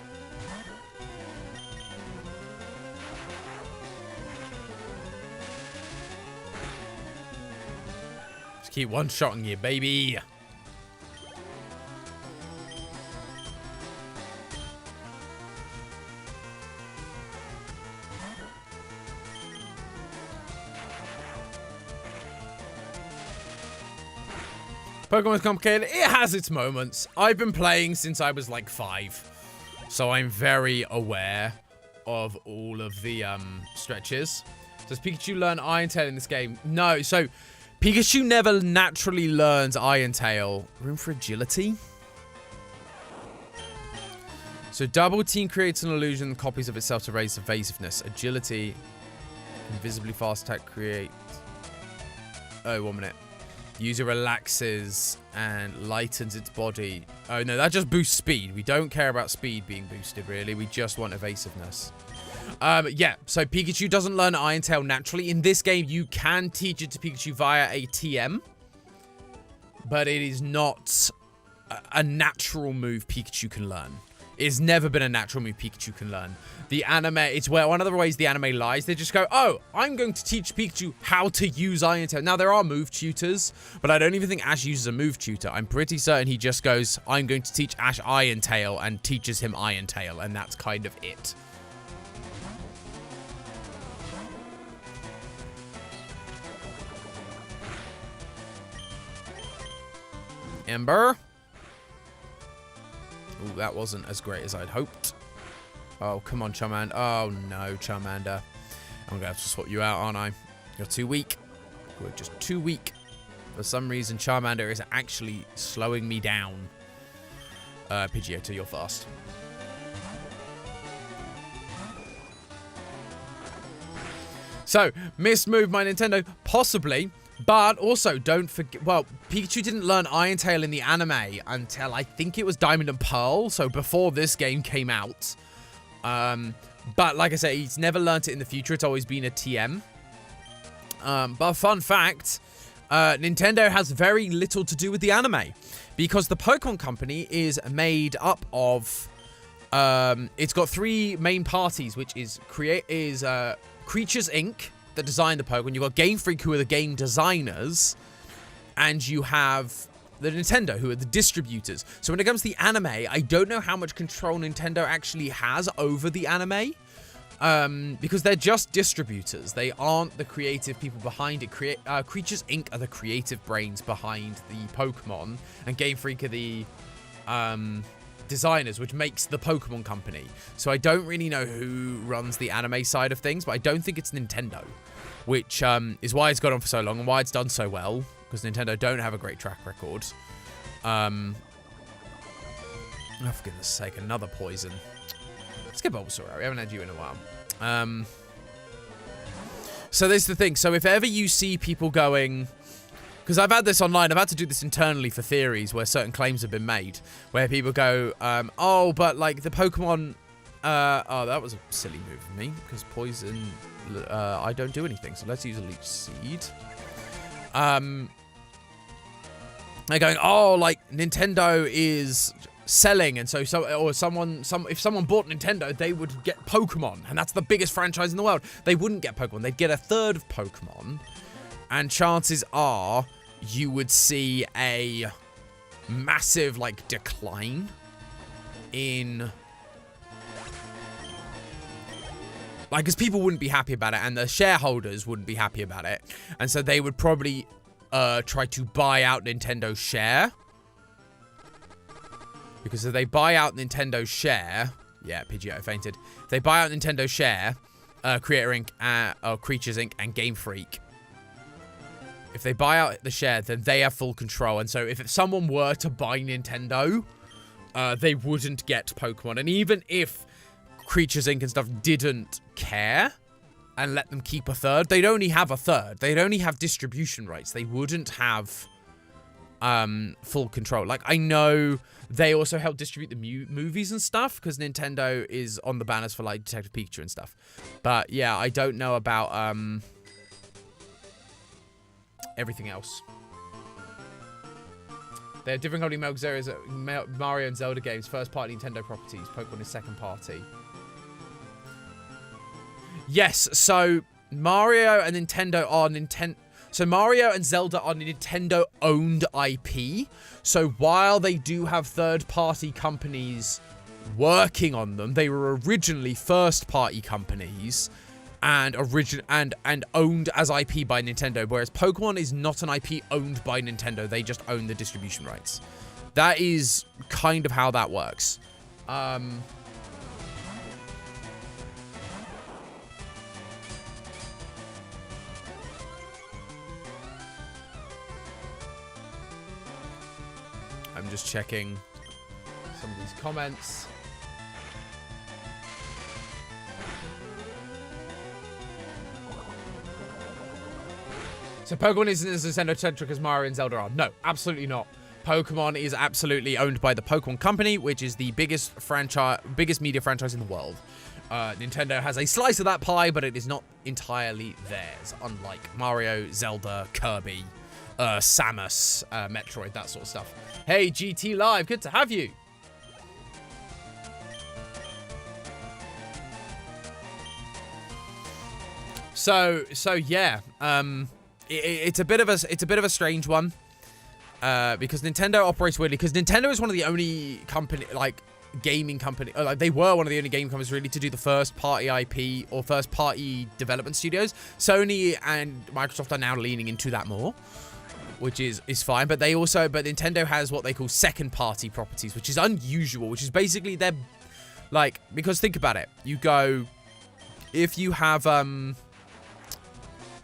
Speaker 1: Just keep one-shotting you, baby. Pokemon is complicated. It has its moments. I've been playing since I was like 5. So I'm very aware of all of the stretches. Does Pikachu learn Iron Tail in this game? No. So Pikachu never naturally learns Iron Tail. Room for agility? So Double Team creates an illusion copies of itself to raise evasiveness. Agility. Invisibly fast attack create. Oh, 1 minute. User relaxes and lightens its body. Oh, no, that just boosts speed. We don't care about speed being boosted, really. We just want evasiveness. Yeah, so Pikachu doesn't learn Iron Tail naturally. In this game, you can teach it to Pikachu via a TM. But it is not a natural move Pikachu can learn. It's never been a natural move Pikachu can learn. The anime, it's where one of the ways the anime lies. They just go, oh, I'm going to teach Pikachu how to use Iron Tail. Now, there are move tutors, but I don't even think Ash uses a move tutor. I'm pretty certain he just goes, I'm going to teach Ash Iron Tail and teaches him Iron Tail, and that's kind of it. Ember. Ooh, that wasn't as great as I'd hoped. Oh, come on, Charmander. Oh, no, Charmander. I'm going to have to swap you out, aren't I? You're too weak. You're just too weak. For some reason, Charmander is actually slowing me down. Pidgeotto, you're fast. So, mismoved my Nintendo? Possibly. But also, don't forget... Well, Pikachu didn't learn Iron Tail in the anime until I think it was Diamond and Pearl. So, before this game came out. But, like I said, he's never learnt it in the future. It's always been a TM. But, fun fact... Nintendo has very little to do with the anime. Because the Pokemon Company is made up of... it's got 3 main parties, which is... Creatures Inc., that design the Pokemon. You've got Game Freak, who are the game designers, and you have the Nintendo, who are the distributors. So when it comes to the anime, I don't know how much control Nintendo actually has over the anime, because they're just distributors. They aren't the creative people behind it. Creatures Inc. are the creative brains behind the Pokemon, and Game Freak are the designers, which makes the Pokemon Company. So I don't really know who runs the anime side of things, but I don't think it's Nintendo, which is why it's gone on for so long and why it's done so well, because Nintendo don't have a great track record. Oh, for goodness sake, another poison. Let's get Bulbasaur out. We haven't had you in a while. So this is the thing. So if ever you see people going... Because I've had this online. I've had to do this internally for theories where certain claims have been made. Where people go, oh, but like the Pokemon Oh, that was a silly move of me, because poison, I don't do anything. So let's use a leech seed. They're going, oh, like, Nintendo is selling, and so if someone bought Nintendo, they would get Pokemon, and that's the biggest franchise in the world. They wouldn't get Pokemon. They'd get a third of Pokemon, and chances are you would see a massive, like, decline in... Like, because people wouldn't be happy about it, and the shareholders wouldn't be happy about it. And so they would probably try to buy out Nintendo's share. Because if they buy out Nintendo's share... Yeah, Pidgeotto fainted. If they buy out Nintendo's share, Creator Inc., or Creatures Inc., and Game Freak... If they buy out the share, then they have full control. And so if someone were to buy Nintendo, they wouldn't get Pokemon. And even if Creatures Inc. and stuff didn't care and let them keep a third, they'd only have a third. They'd only have distribution rights. They wouldn't have full control. Like, I know they also help distribute the movies and stuff, because Nintendo is on the banners for, like, Detective Pikachu and stuff. But, yeah, I don't know about everything else. They have different company Mario and Zelda games, first-party Nintendo properties. Pokemon is second-party. Yes, so Mario and Nintendo are So Mario and Zelda are Nintendo-owned IP. So while they do have third-party companies working on them, they were originally first-party companies and owned as IP by Nintendo. Whereas Pokemon is not an IP owned by Nintendo; they just own the distribution rights. That is kind of how that works. I'm just checking some of these comments. So Pokemon isn't as Nintendo-centric as Mario and Zelda are. No, absolutely not. Pokemon is absolutely owned by the Pokemon Company, which is the biggest media franchise in the world. Nintendo has a slice of that pie, but it is not entirely theirs, unlike Mario, Zelda, Kirby, Samus, Metroid, that sort of stuff. Hey, GT Live, good to have you. So yeah, it's a bit of a strange one, because Nintendo operates weirdly. Because Nintendo is one of the only gaming company, like they were one of the only game companies really to do the first party IP or first party development studios. Sony and Microsoft are now leaning into that more, which is fine. But Nintendo has what they call second party properties, which is unusual, which is basically their, like, because think about it. You go, if you have,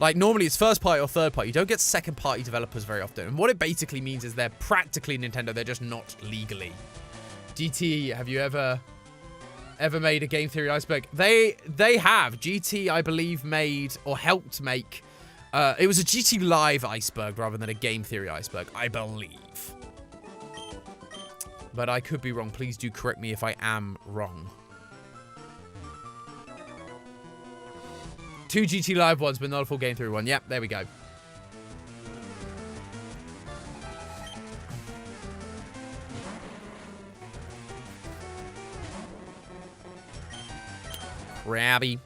Speaker 1: like, normally it's first party or third party. You don't get second party developers very often. And what it basically means is they're practically Nintendo. They're just not legally. GT, have you ever made a Game Theory iceberg? They have. GT, I believe, made or helped make. It was a GT Live iceberg rather than a Game Theory iceberg, I believe. But I could be wrong. Please do correct me if I am wrong. 2 GT Live ones, but not a full Game Theory one. Yep, there we go. Crabby.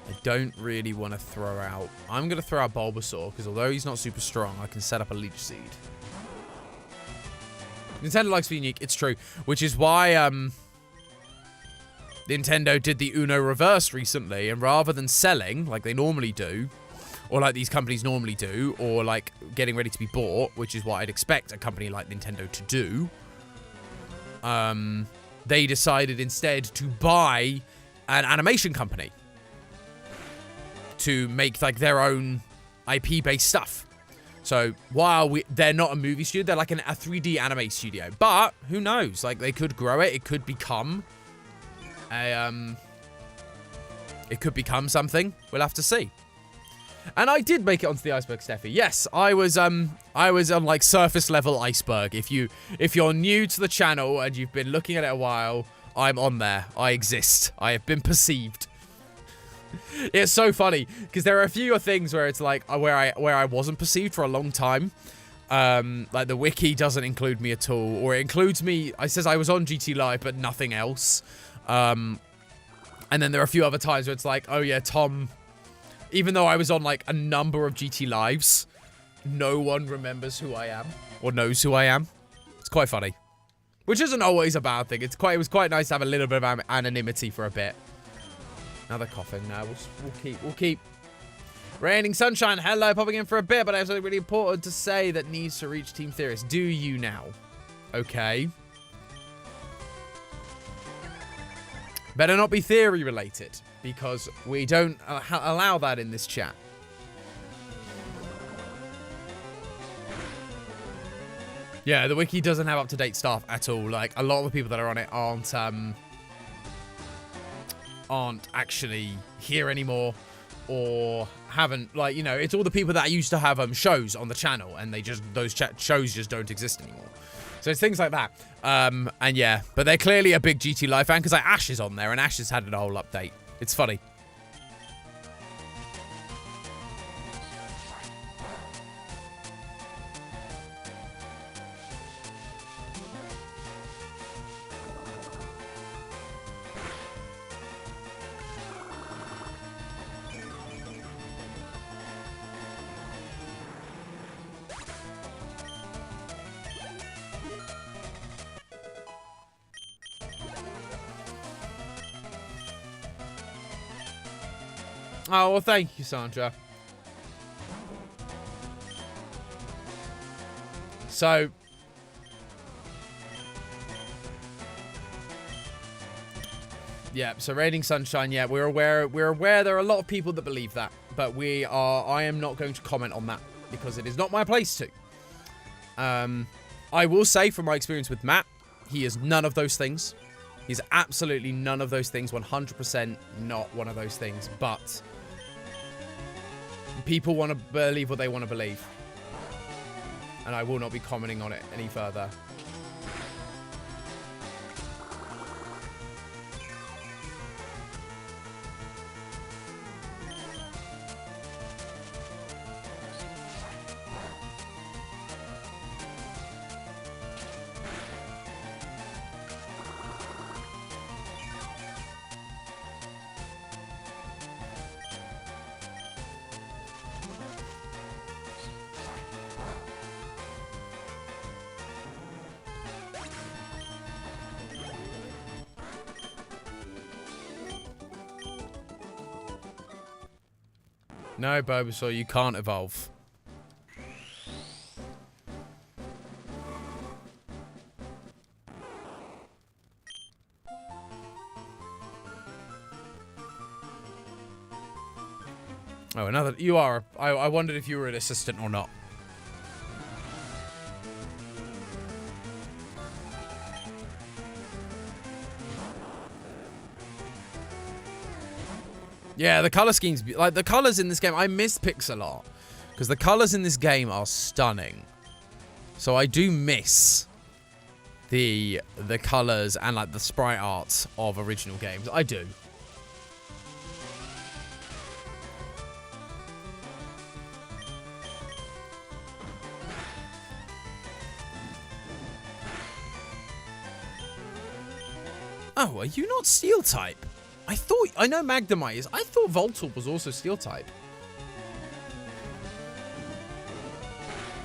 Speaker 1: I don't really want to throw out... I'm going to throw out Bulbasaur, because although he's not super strong, I can set up a Leech Seed. Nintendo likes to be unique, it's true. Which is why Nintendo did the Uno Reverse recently, and rather than selling, like they normally do, or like these companies normally do, or like getting ready to be bought, which is what I'd expect a company like Nintendo to do, they decided instead to buy an animation company to make like their own IP-based stuff. So while they're not a movie studio, they're like a 3D anime studio. But who knows? Like they could grow it. It could become it could become something. We'll have to see. And I did make it onto the iceberg, Steffi. Yes, I was on like surface level iceberg. If you're new to the channel and you've been looking at it a while, I'm on there. I exist. I have been perceived. It's so funny because there are a few things where it's like where I wasn't perceived for a long time. Like the wiki doesn't include me at all, or it includes me. It says I was on GT Live, but nothing else. And then there are a few other times where it's like, oh yeah, Tom. Even though I was on like a number of GT Lives, no one remembers who I am or knows who I am. It's quite funny, which isn't always a bad thing. It was quite nice to have a little bit of anonymity for a bit. Another coughing now. We'll keep. Raining Sunshine, hello, popping in for a bit, but I have something really important to say that needs to reach Team Theorist. Do you now? Okay. Better not be theory related, because we don't allow that in this chat. Yeah, the wiki doesn't have up-to-date stuff at all. Like, a lot of the people that are on it aren't actually here anymore, or haven't, like, you know, it's all the people that used to have shows on the channel, and those shows just don't exist anymore. So it's things like that. And yeah, but they're clearly a big GT Live fan, because like Ash is on there, and Ash has had a whole update. It's funny. Oh, well, thank you, Sandra. So, yeah, so Raining Sunshine, yeah, we're aware there are a lot of people that believe that, but I am not going to comment on that, because it is not my place to. I will say, from my experience with Matt, he is none of those things. He's absolutely none of those things, 100% not one of those things, but people want to believe what they want to believe. And I will not be commenting on it any further. No, Bulbasaur, you can't evolve. Oh, another... You are... I wondered if you were an assistant or not. Yeah, the color schemes, like the colors in this game, I miss pixel art because the colors in this game are stunning. So I do miss the colors and like the sprite art of original games. I do. Oh, are you not steel type? I know Magnemite is. I thought Voltorb was also steel type.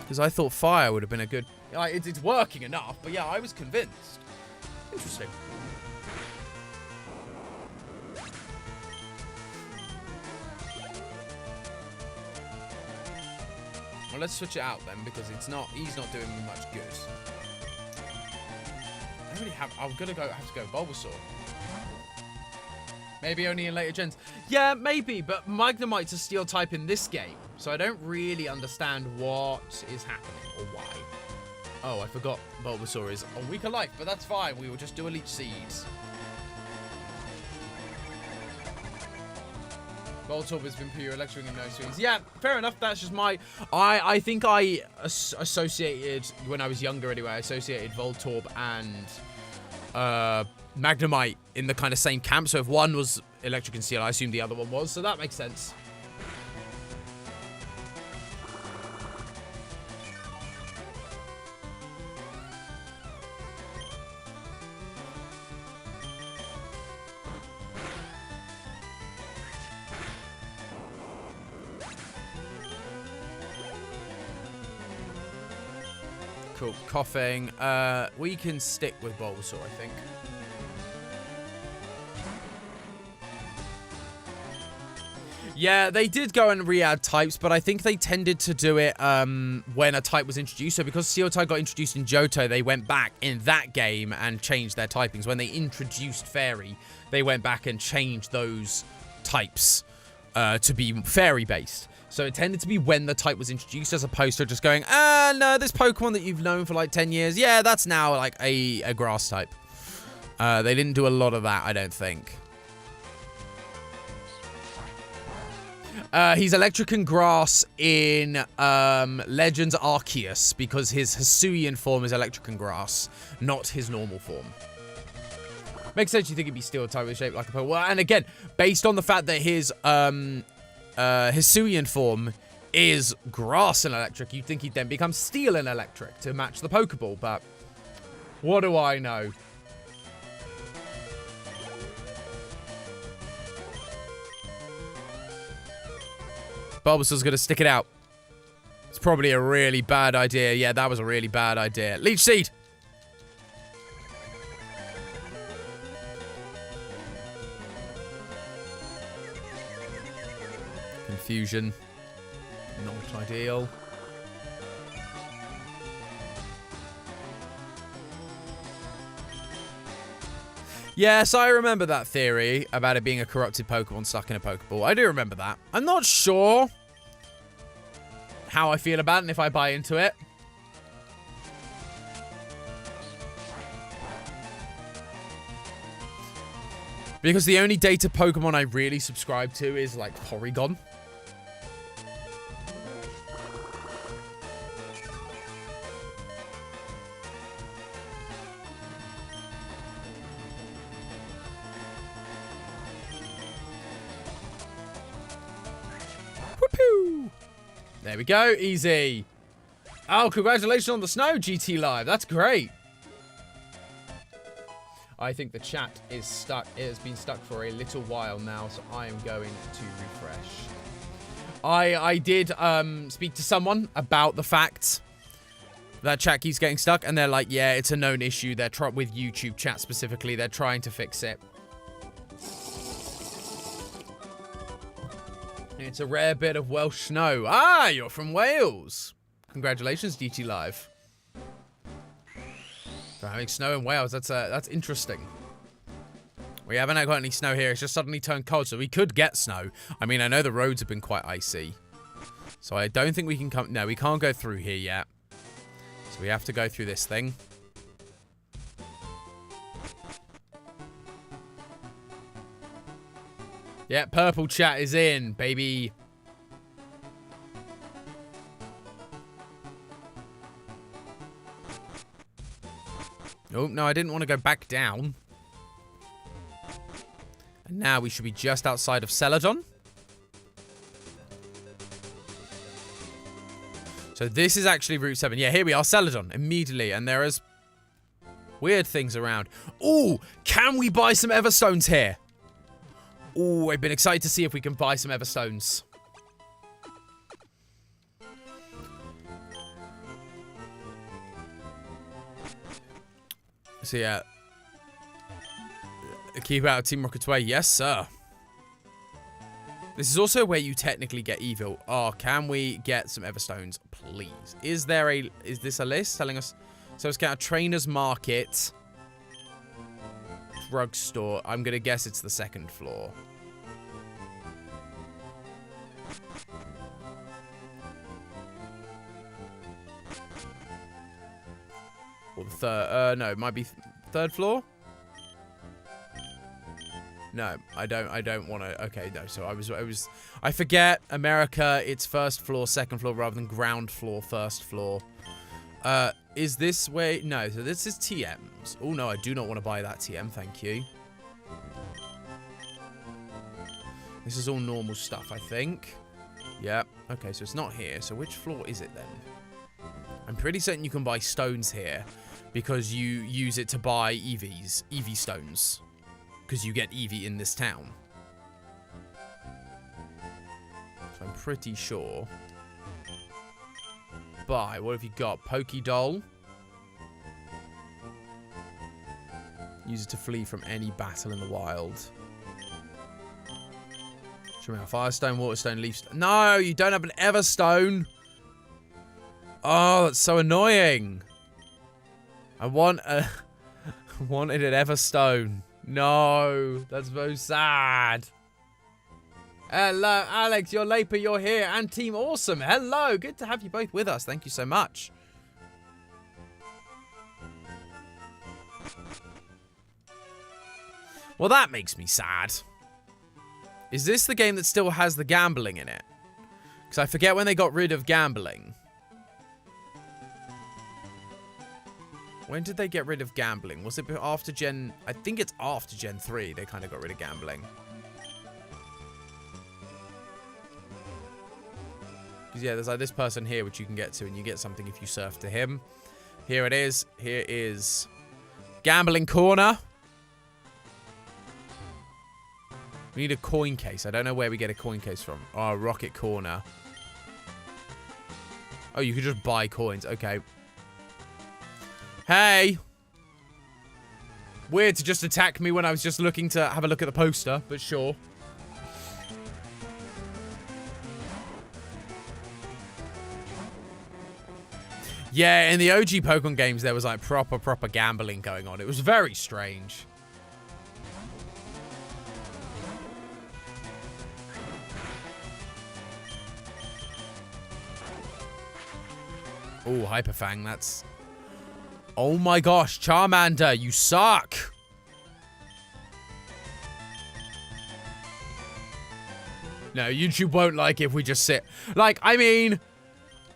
Speaker 1: Because I thought fire would have been a good... Like, it's working enough, but yeah, I was convinced. Interesting. Well, let's switch it out then, because he's not doing me much good. I really have... I'm gonna have to go Bulbasaur. Maybe only in later gens. Yeah, maybe, but Magnemite's a steel type in this game, so I don't really understand what is happening or why. Oh, I forgot Bulbasaur is a weaker life, but that's fine. We will just do a Leech Seeds. Voltorb has been pure electric and no swings. Yeah, fair enough. That's just my... I think I associated, when I was younger anyway, I associated Voltorb and... Magnemite in the kind of same camp. So if one was Electric and Steel, I assume the other one was. So that makes sense. Cool. Coughing. We can stick with Bulbasaur, I think. Yeah, they did go and re-add types, but I think they tended to do it when a type was introduced. So because Steel type got introduced in Johto, they went back in that game and changed their typings. When they introduced Fairy, they went back and changed those types to be Fairy-based. So it tended to be when the type was introduced, as opposed to just going, no, this Pokemon that you've known for like 10 years, yeah, that's now like a grass type. They didn't do a lot of that, I don't think. He's electric and grass in Legends Arceus, because his Hisuian form is electric and grass, not his normal form. Makes sense you think he'd be steel type with shape like a Pokemon. Well, and again, based on the fact that his Hisuian form is grass and electric, you'd think he'd then become steel and electric to match the Pokeball, but what do I know? Bulbasaur's gonna stick it out. It's probably a really bad idea. Yeah, that was a really bad idea. Leech Seed! Confusion. Not ideal. Yes, I remember that theory about it being a corrupted Pokemon stuck in a Pokeball. I do remember that. I'm not sure how I feel about it and if I buy into it. Because the only data Pokemon I really subscribe to is, like, Porygon. Whoopoo! There we go, easy. Oh, congratulations on the snow, GT Live. That's great. I think the chat is stuck. It has been stuck for a little while now, so I am going to refresh. I did speak to someone about the fact that chat keeps getting stuck, and they're like, yeah, it's a known issue. They're with YouTube chat specifically. They're trying to fix it. It's a rare bit of Welsh snow. Ah, you're from Wales. Congratulations, GT Live. For having snow in Wales, that's interesting. We haven't got any snow here. It's just suddenly turned cold, so we could get snow. I mean, I know the roads have been quite icy. So I don't think we can come... No, we can't go through here yet. So we have to go through this thing. Yeah, purple chat is in, baby. Oh, no, I didn't want to go back down. And now we should be just outside of Celadon. So this is actually Route 7. Yeah, here we are, Celadon, immediately. And there is weird things around. Ooh, can we buy some Everstones here? Ooh, I've been excited to see if we can buy some Everstones. So yeah, keep out of Team Rocket's way. Yes, sir. This is also where you technically get evil. Oh, can we get some Everstones, please? Is this a list telling us? So it's got a Trainer's Market, drugstore. I'm gonna guess it's the second floor. Or the third, no, it might be third floor? No, I don't want to, okay, no, so I forget, America, it's first floor, second floor, rather than ground floor, first floor. Is this way? No, so this is TMs. Oh, no, I do not want to buy that TM. Thank you. This is all normal stuff, I think. Yeah. Okay, so it's not here. So which floor is it then? I'm pretty certain you can buy stones here because you use it to buy EV stones. Because you get EV in this town. So I'm pretty sure. Buy. What have you got? Pokey Doll. Use it to flee from any battle in the wild. Show me out. Firestone, Waterstone, Leaf. No, you don't have an Everstone. Oh, that's so annoying. I wanted an Everstone. No, that's so sad. Hello, Alex. You're late, but you're here. And Team Awesome. Hello. Good to have you both with us. Thank you so much. Well, that makes me sad. Is this the game that still has the gambling in it? Because I forget when they got rid of gambling. When did they get rid of gambling? Was it after Gen... I think it's after Gen 3 they kind of got rid of gambling. Because, yeah, there's like this person here which you can get to, and you get something if you surf to him. Here it is. Here is Gambling Corner. We need a coin case. I don't know where we get a coin case from. Oh, Rocket Corner. Oh, you could just buy coins. Okay. Hey! Weird to just attack me when I was just looking to have a look at the poster, but sure. Yeah, in the OG Pokemon games, there was like proper gambling going on. It was very strange. Oh, Hyperfang, that's... Oh my gosh, Charmander, you suck! No, YouTube won't like it if we just sit. Like, I mean...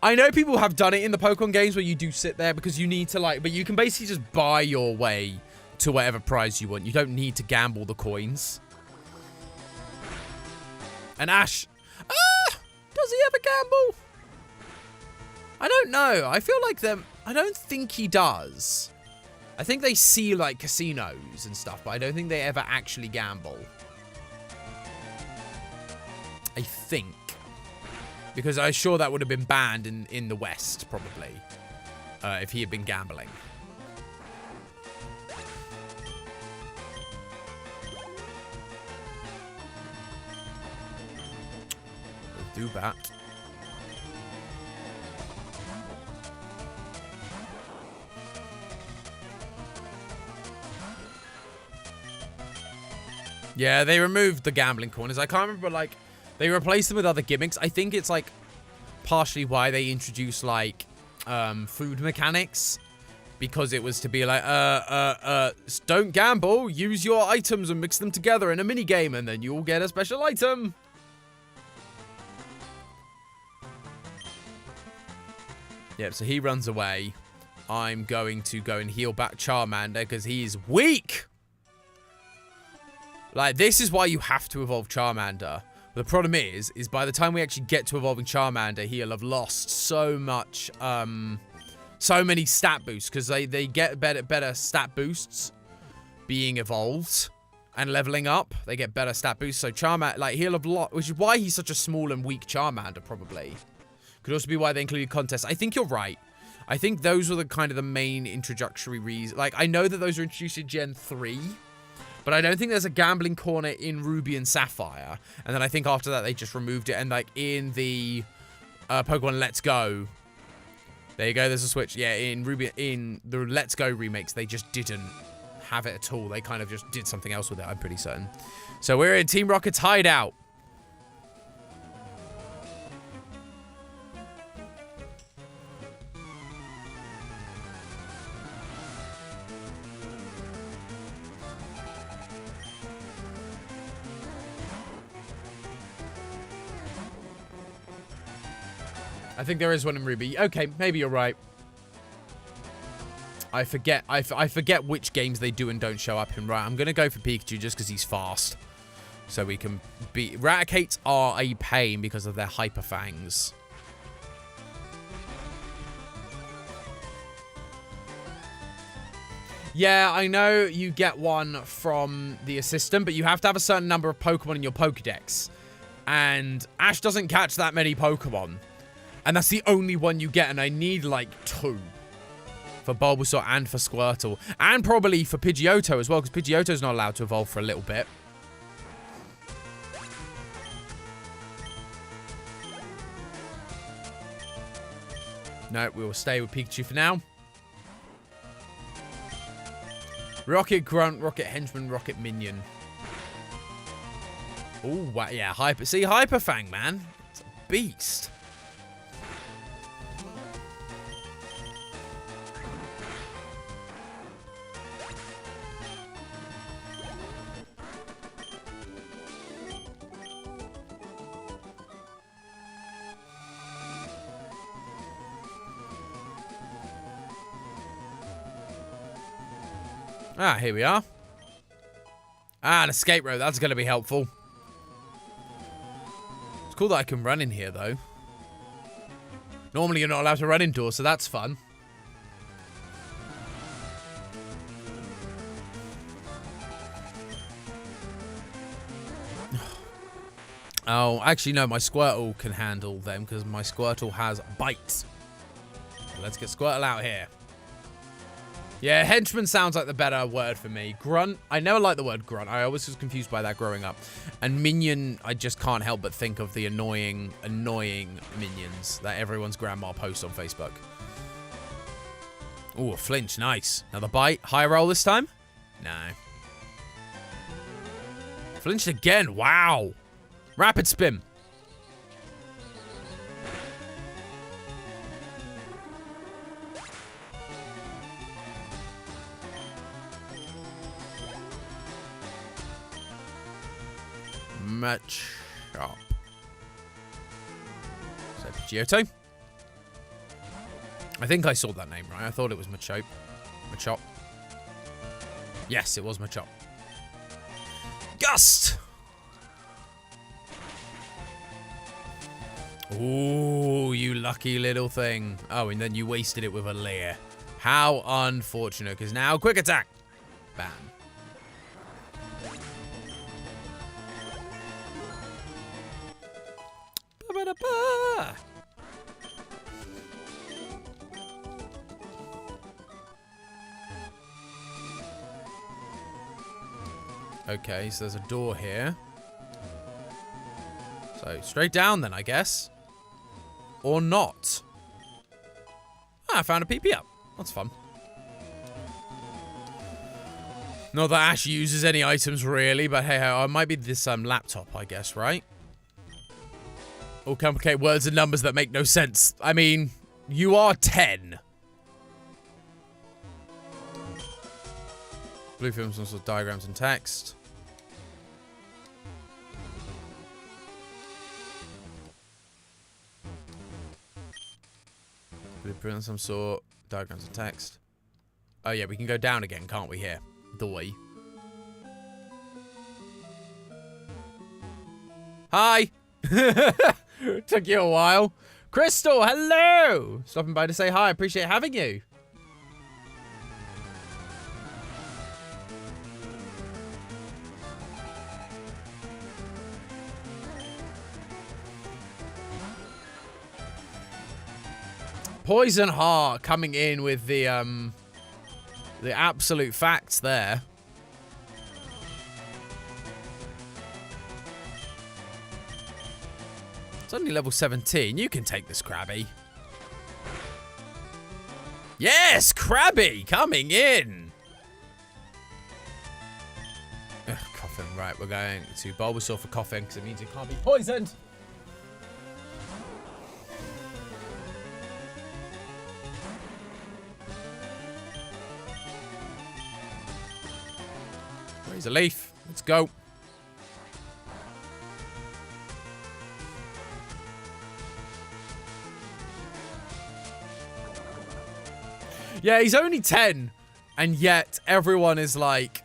Speaker 1: I know people have done it in the Pokemon games where you do sit there because you need to, like... But you can basically just buy your way to whatever prize you want. You don't need to gamble the coins. And Ash... Ah! Does he ever gamble? I don't know. I feel like them... I don't think he does. I think they see, like, casinos and stuff, but I don't think they ever actually gamble. I think. Because I'm sure that would have been banned in the West, probably. If he had been gambling. Do that. Yeah, they removed the gambling corners. I can't remember, like, they replaced them with other gimmicks. I think it's, like, partially why they introduced, like, food mechanics. Because it was to be like, don't gamble. Use your items and mix them together in a minigame, and then you'll get a special item. Yep, so he runs away. I'm going to go and heal back Charmander because he's weak. Like, this is why you have to evolve Charmander. But the problem is by the time we actually get to evolving Charmander, he'll have lost so much, so many stat boosts. Because they get better stat boosts being evolved and leveling up. They get better stat boosts. So Charmander, like, he'll have lost, which is why he's such a small and weak Charmander, probably. Could also be why they included contests. I think you're right. I think those were the kind of the main introductory reasons. Like, I know that those were introduced in Gen 3. But I don't think there's a gambling corner in Ruby and Sapphire. And then I think after that, they just removed it. And, like, in the Pokemon Let's Go, there you go, there's a switch. Yeah, in the Let's Go remakes, they just didn't have it at all. They kind of just did something else with it, I'm pretty certain. So we're in Team Rocket's hideout. I think there is one in Ruby. Okay, maybe you're right. I forget. I forget which games they do and don't show up in. Right, I'm going to go for Pikachu just because he's fast. So we can beat... Raticates are a pain because of their Hyper Fangs. Yeah, I know you get one from the assistant, but you have to have a certain number of Pokemon in your Pokedex. And Ash doesn't catch that many Pokemon. And that's the only one you get, and I need, like, 2. For Bulbasaur and for Squirtle. And probably for Pidgeotto as well, because Pidgeotto's not allowed to evolve for a little bit. No, we will stay with Pikachu for now. Rocket Grunt, Rocket Henchman, Rocket Minion. Oh, wow, yeah, Hyper. See, Hyper Fang, man. It's a beast. Ah, here we are. Ah, an escape rope. That's going to be helpful. It's cool that I can run in here, though. Normally, you're not allowed to run indoors, so that's fun. Oh, actually, no. My Squirtle can handle them because my Squirtle has Bite. So let's get Squirtle out here. Yeah, henchman sounds like the better word for me. Grunt, I never liked the word grunt. I always was confused by that growing up. And minion, I just can't help but think of the annoying minions that everyone's grandma posts on Facebook. Ooh, a flinch, nice. Another bite, high roll this time? No. Flinched again, wow. Rapid spin. Match up. So Pidgeotto. I think I saw that name right. I thought it was Machop. Machop. Yes, it was Machop. Gust! Ooh, you lucky little thing. Oh, and then you wasted it with a Leer. How unfortunate, because now quick attack. Bam. Okay, so there's a door here. So, straight down then, I guess. Or not. Ah, I found a PP up. That's fun. Not that Ash uses any items, really, but hey, it might be this laptop, I guess, right? All complicated words and numbers that make no sense. I mean, you are 10. Blue films, some sort of diagrams and text. Blueprint of some sort, diagrams and text. Oh yeah, we can go down again, can't we, here? Doy. Hi! Took you a while. Crystal, hello! Stopping by to say hi, appreciate having you. Poison Heart coming in with the absolute facts there. It's only level 17. You can take this, Krabby. Yes, Krabby coming in. Ugh, coughing. Right, we're going to Bulbasaur for coughing because it means it can't be poisoned. Raise a leaf. Let's go. Yeah, he's only 10. And yet, everyone is like,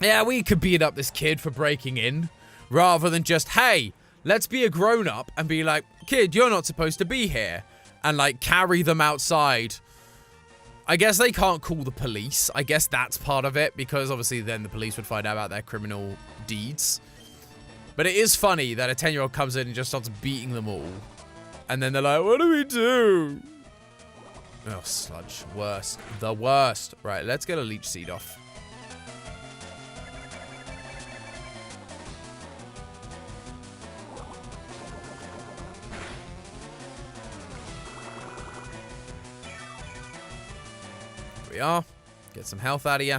Speaker 1: yeah, we could beat up this kid for breaking in. Rather than just, hey, let's be a grown-up and be like, kid, you're not supposed to be here. And, like, carry them outside. I guess they can't call the police. I guess that's part of it. Because, obviously, then the police would find out about their criminal deeds. But it is funny that a 10-year-old comes in and just starts beating them all. And then they're like, what do we do? Oh, sludge. Worst. The worst. Right, let's get a leech seed off. Here we are. Get some health out of you.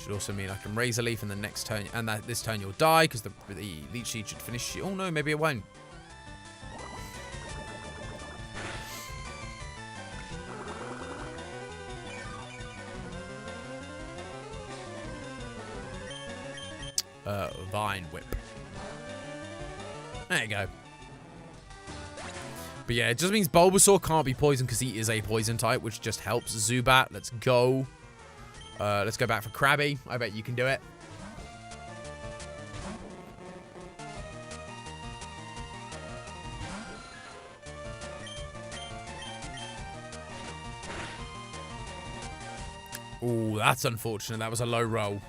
Speaker 1: Should also mean I can raise a leaf in the next turn. And that this turn you'll die because the leech seed should finish. Oh, no, maybe it won't. Vine whip. There you go. But yeah, it just means Bulbasaur can't be poisoned because he is a poison type, which just helps. Zubat, let's go. Let's go back for Krabby. I bet you can do it. Ooh, that's unfortunate. That was a low roll.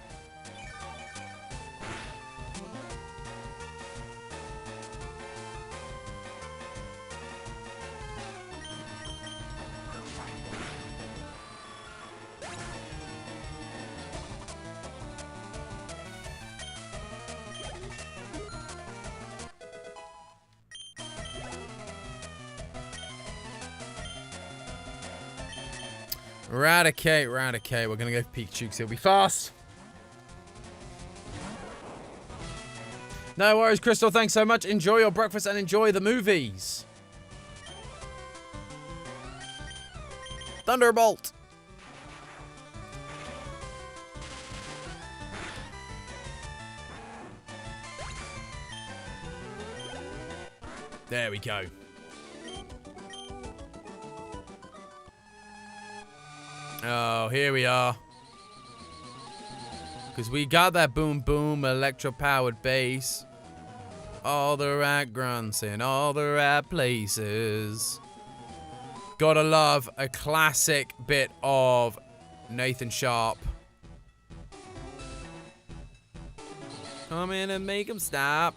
Speaker 1: Eradicate, Eradicate. We're going to go for Pikachu because he'll be fast. No worries, Crystal. Thanks so much. Enjoy your breakfast and enjoy the movies. Thunderbolt. There we go. Oh, here we are. Because we got that boom boom electro-powered bass. All the right grunts in all the right places. Gotta love a classic bit of Nathan Sharp. Come in and make him stop.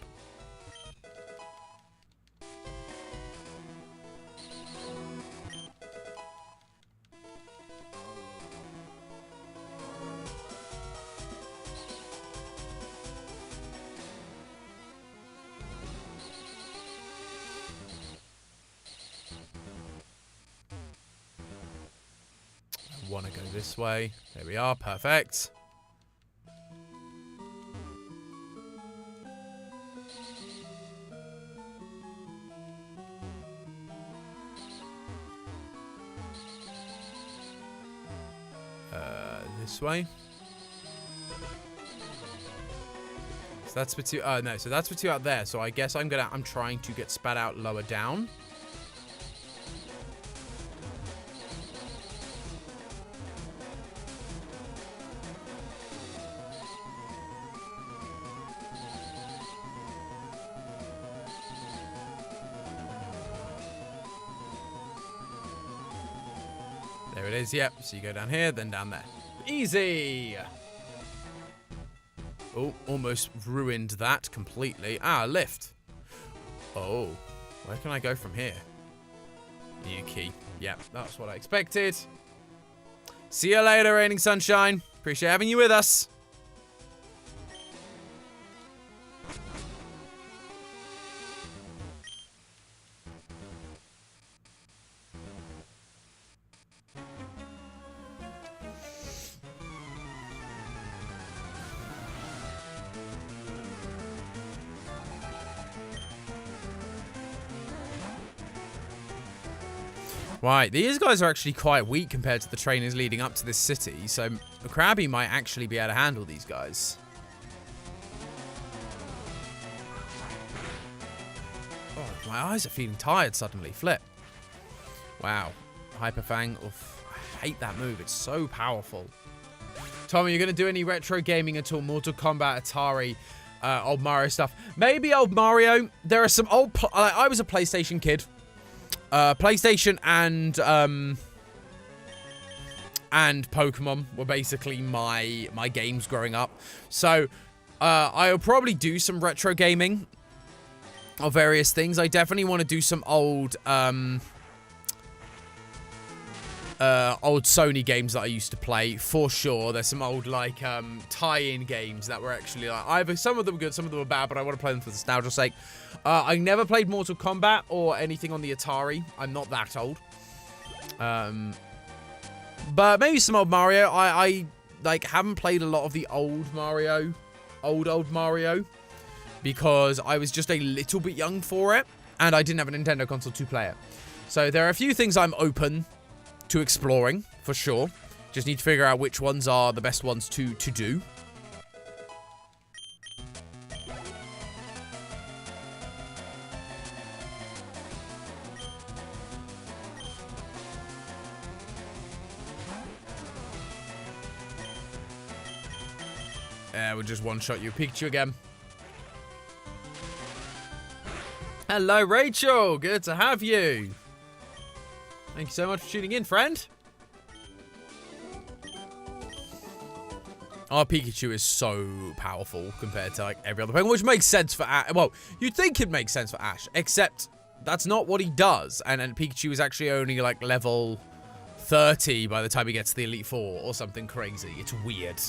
Speaker 1: Want to go this way. There we are. Perfect. This way. So that's for two. Oh no. So that's for two out there. So I guess I'm trying to get spat out lower down. There it is, yep. So you go down here, then down there. Easy! Oh, almost ruined that completely. Ah, lift. Oh, where can I go from here? New key. Yep, that's what I expected. See you later, Raining Sunshine. Appreciate having you with us. Right, these guys are actually quite weak compared to the trainers leading up to this city, so Krabby might actually be able to handle these guys. Oh, my eyes are feeling tired suddenly. Flip. Wow. Hyperfang. Oof. I hate that move. It's so powerful. Tommy, you're going to do any retro gaming at all? Mortal Kombat, Atari, old Mario stuff? Maybe old Mario. There are some old... I was a PlayStation kid. PlayStation and Pokemon were basically my games growing up. So I'll probably do some retro gaming of various things. I definitely want to do some old Sony games that I used to play, for sure. There's some old, like, tie-in games that were actually, like, either some of them were good, some of them were bad, but I want to play them for nostalgia's sake. I never played Mortal Kombat or anything on the Atari. I'm not that old. But maybe some old Mario. I like, haven't played a lot of the old Mario, old Mario, because I was just a little bit young for it, and I didn't have a Nintendo console to play it. So there are a few things I'm open to exploring, for sure. Just need to figure out which ones are the best ones to do. We'll just one-shot you. Pikachu again. Hello, Rachel. Good to have you. Thank you so much for tuning in, friend. Our Pikachu is so powerful compared to, like, every other Pokemon, which makes sense for Ash. Well, you'd think it makes sense for Ash, except that's not what he does. And Pikachu is actually only, like, level 30 by the time he gets to the Elite Four or something crazy. It's weird.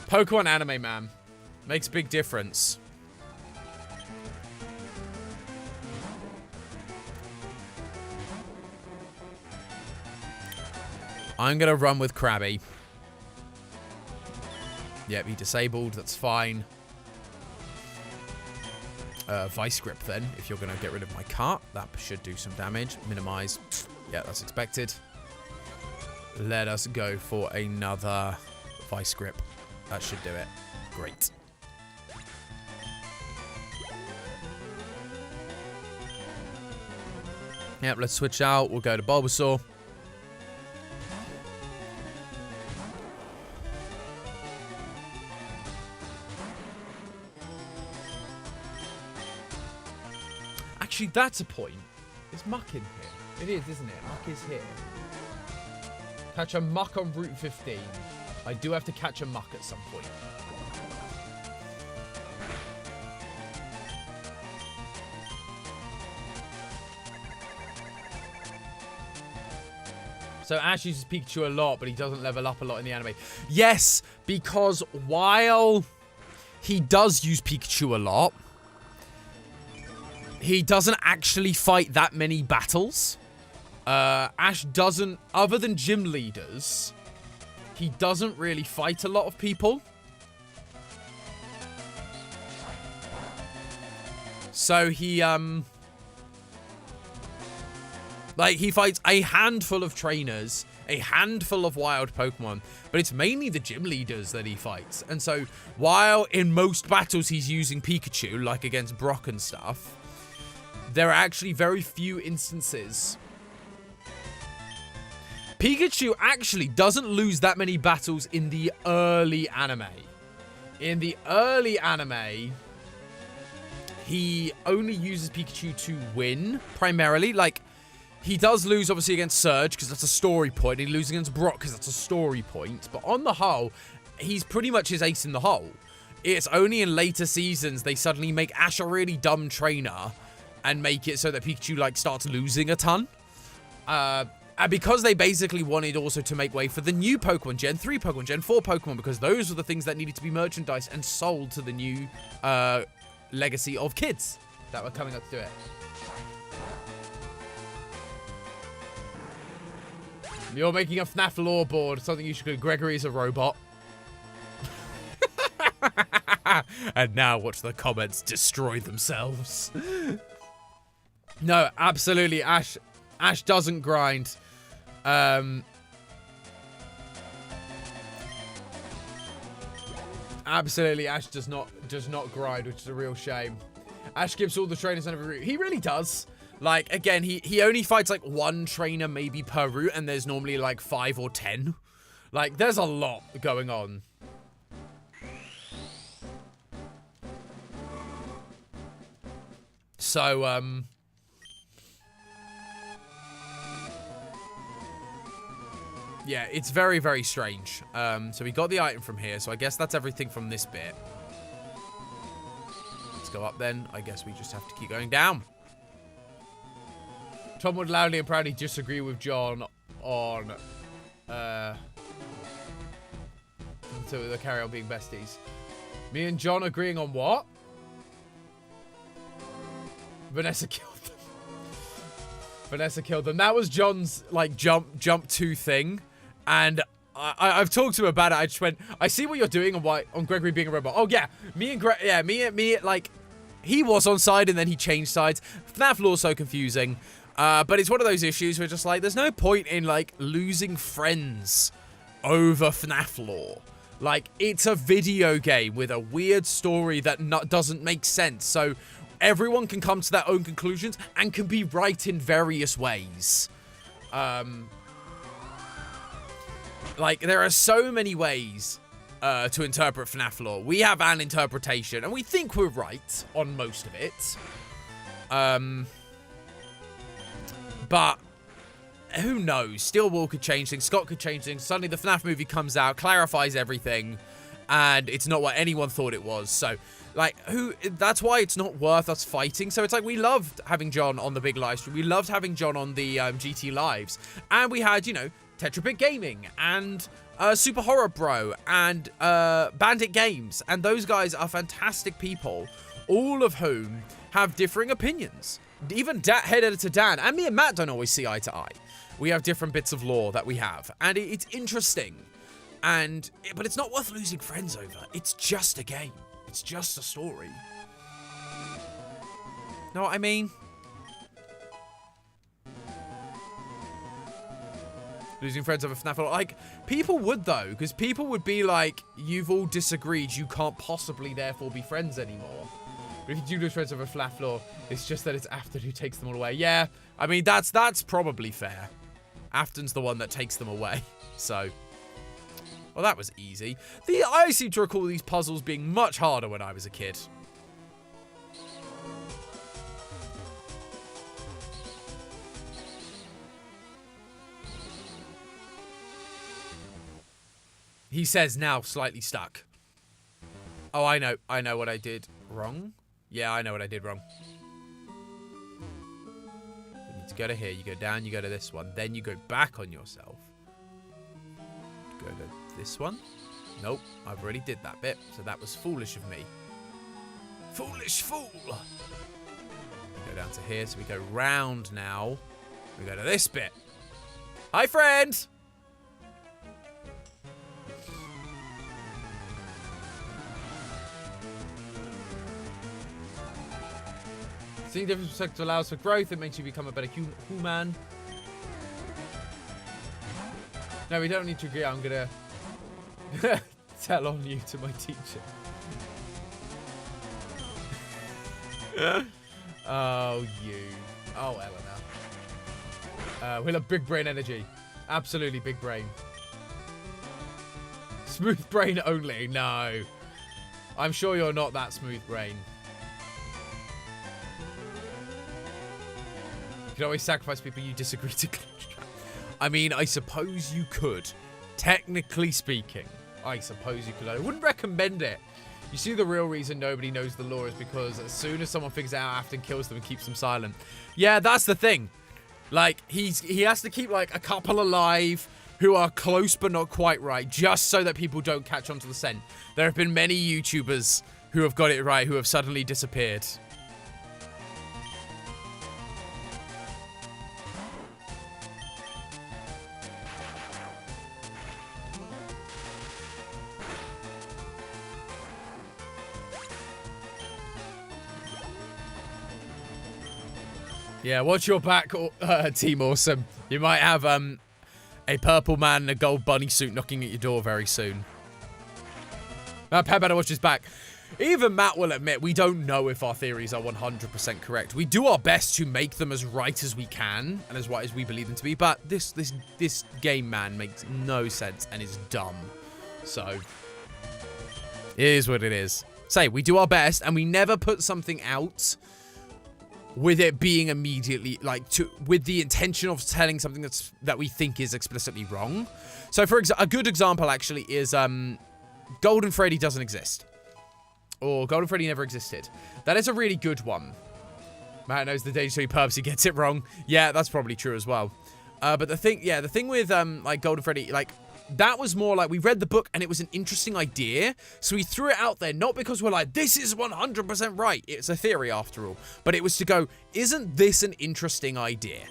Speaker 1: Pokemon anime, man. Makes a big difference. I'm going to run with Krabby. Yep, he disabled. That's fine. Vice Grip, then, if you're going to get rid of my cart. That should do some damage. Minimize. Yeah, that's expected. Let us go for another Vice Grip. That should do it. Great. Yep, let's switch out. We'll go to Bulbasaur. Actually, that's a point. Is Muck in here? It is, isn't it? Muck is here. Catch a Muck on Route 15. I do have to catch a Muck at some point. So Ash uses Pikachu a lot, but he doesn't level up a lot in the anime. Yes, because while he does use Pikachu a lot, he doesn't actually fight that many battles. Ash doesn't, other than gym leaders, he doesn't really fight a lot of people. So he, like, he fights a handful of trainers, a handful of wild Pokemon, but it's mainly the gym leaders that he fights. And so, while in most battles he's using Pikachu, like against Brock and stuff, there are actually very few instances. Pikachu actually doesn't lose that many battles in the early anime. In the early anime, he only uses Pikachu to win, primarily. Like, he does lose, obviously, against Surge, because that's a story point. He loses against Brock, because that's a story point. But on the whole, he's pretty much his ace in the hole. It's only in later seasons they suddenly make Ash a really dumb trainer and make it so that Pikachu, like, starts losing a ton. And because they basically wanted also to make way for the new Pokemon, Gen 3 Pokemon, Gen 4 Pokemon, because those were the things that needed to be merchandised and sold to the new legacy of kids that were coming up to do it. You're making a FNAF lore board, something you should do. Gregory is a robot. And now watch the comments destroy themselves. No, absolutely, Ash doesn't grind. Absolutely, Ash does not grind, which is a real shame. Ash gives all the trainers on every route. He really does. Like, again, he only fights, like, one trainer maybe per route, and there's normally, like, 5 or 10. Like, there's a lot going on. So, yeah, it's very, very strange. So we got the item from here, so I guess that's everything from this bit. Let's go up then. I guess we just have to keep going down. Tom would loudly and proudly disagree with John on, so the carry on being besties. Me and John agreeing on what? Vanessa killed them. Vanessa killed them. That was John's, like, jump to thing. And I've talked to him about it. I just went, I see what you're doing on Gregory being a robot. Oh, yeah. Me, like, he was on side and then he changed sides. FNAF lore is so confusing. But it's one of those issues where just, like, there's no point in, like, losing friends over FNAF lore. Like, it's a video game with a weird story that doesn't make sense. So everyone can come to their own conclusions and can be right in various ways. Like, there are so many ways to interpret FNAF lore. We have an interpretation, and we think we're right on most of it. But who knows? Stillwall could change things. Scott could change things. Suddenly the FNAF movie comes out, clarifies everything, and it's not what anyone thought it was. So, like, that's why it's not worth us fighting. So it's like, we loved having John on the big live stream. We loved having John on the GT Lives. And we had, you know, Tetrabit Gaming and Super Horror Bro and Bandit Games. And those guys are fantastic people, all of whom have differing opinions. Even head editor Dan and me and Matt don't always see eye to eye. We have different bits of lore that we have. And it's interesting. But it's not worth losing friends over. It's just a game. It's just a story. Know what I mean? Losing friends over FNAF lore. Like, people would, though. Because people would be like, you've all disagreed. You can't possibly, therefore, be friends anymore. But if you do lose friends over FNAF lore, it's just that it's Afton who takes them all away. Yeah, I mean, that's probably fair. Afton's the one that takes them away. So, well, that was easy. I seem to recall these puzzles being much harder when I was a kid. He says now slightly stuck. Oh, I know what I did wrong. Yeah, I know what I did wrong. You need to go to here, you go down, you go to this one, then you go back on yourself. Go to this one. Nope, I've already did that bit, so that was foolish of me. Foolish fool! We go down to here, so we go round now. We go to this bit. Hi, friend! Seeing different perspectives allows for growth. It makes you become a better human. No, we don't need to agree. I'm gonna tell on you to my teacher. Oh, you. Oh, Eleanor. We'll have big brain energy. Absolutely big brain. Smooth brain only. No. I'm sure you're not that smooth brain. You can always sacrifice people you disagree to. I mean, I suppose you could. Technically speaking, I suppose you could. I wouldn't recommend it. You see, the real reason nobody knows the lore is because as soon as someone figures it out, Afton kills them and keeps them silent. Yeah, that's the thing. Like, he has to keep, like, a couple alive who are close but not quite right, just so that people don't catch on to the scent. There have been many YouTubers who have got it right, who have suddenly disappeared. Yeah, watch your back, Team Awesome. You might have a purple man in a gold bunny suit knocking at your door very soon. Pat better watch his back. even Matt will admit we don't know if our theories are 100% correct. We do our best to make them as right as we can and as right as we believe them to be, but this game, man, makes no sense and is dumb. So, it is what it is. Say, we do our best and we never put something out with it being immediately, like, with the intention of telling something that we think is explicitly wrong. So, for example, a good example, actually, is, Golden Freddy doesn't exist. Or Golden Freddy never existed. That is a really good one. Matt knows the day so he purposely gets it wrong. Yeah, that's probably true as well. But the thing with, like, Golden Freddy, like, that was more like we read the book and it was an interesting idea. So we threw it out there, not because we're like, this is 100% right. It's a theory after all. But it was to go, isn't this an interesting idea?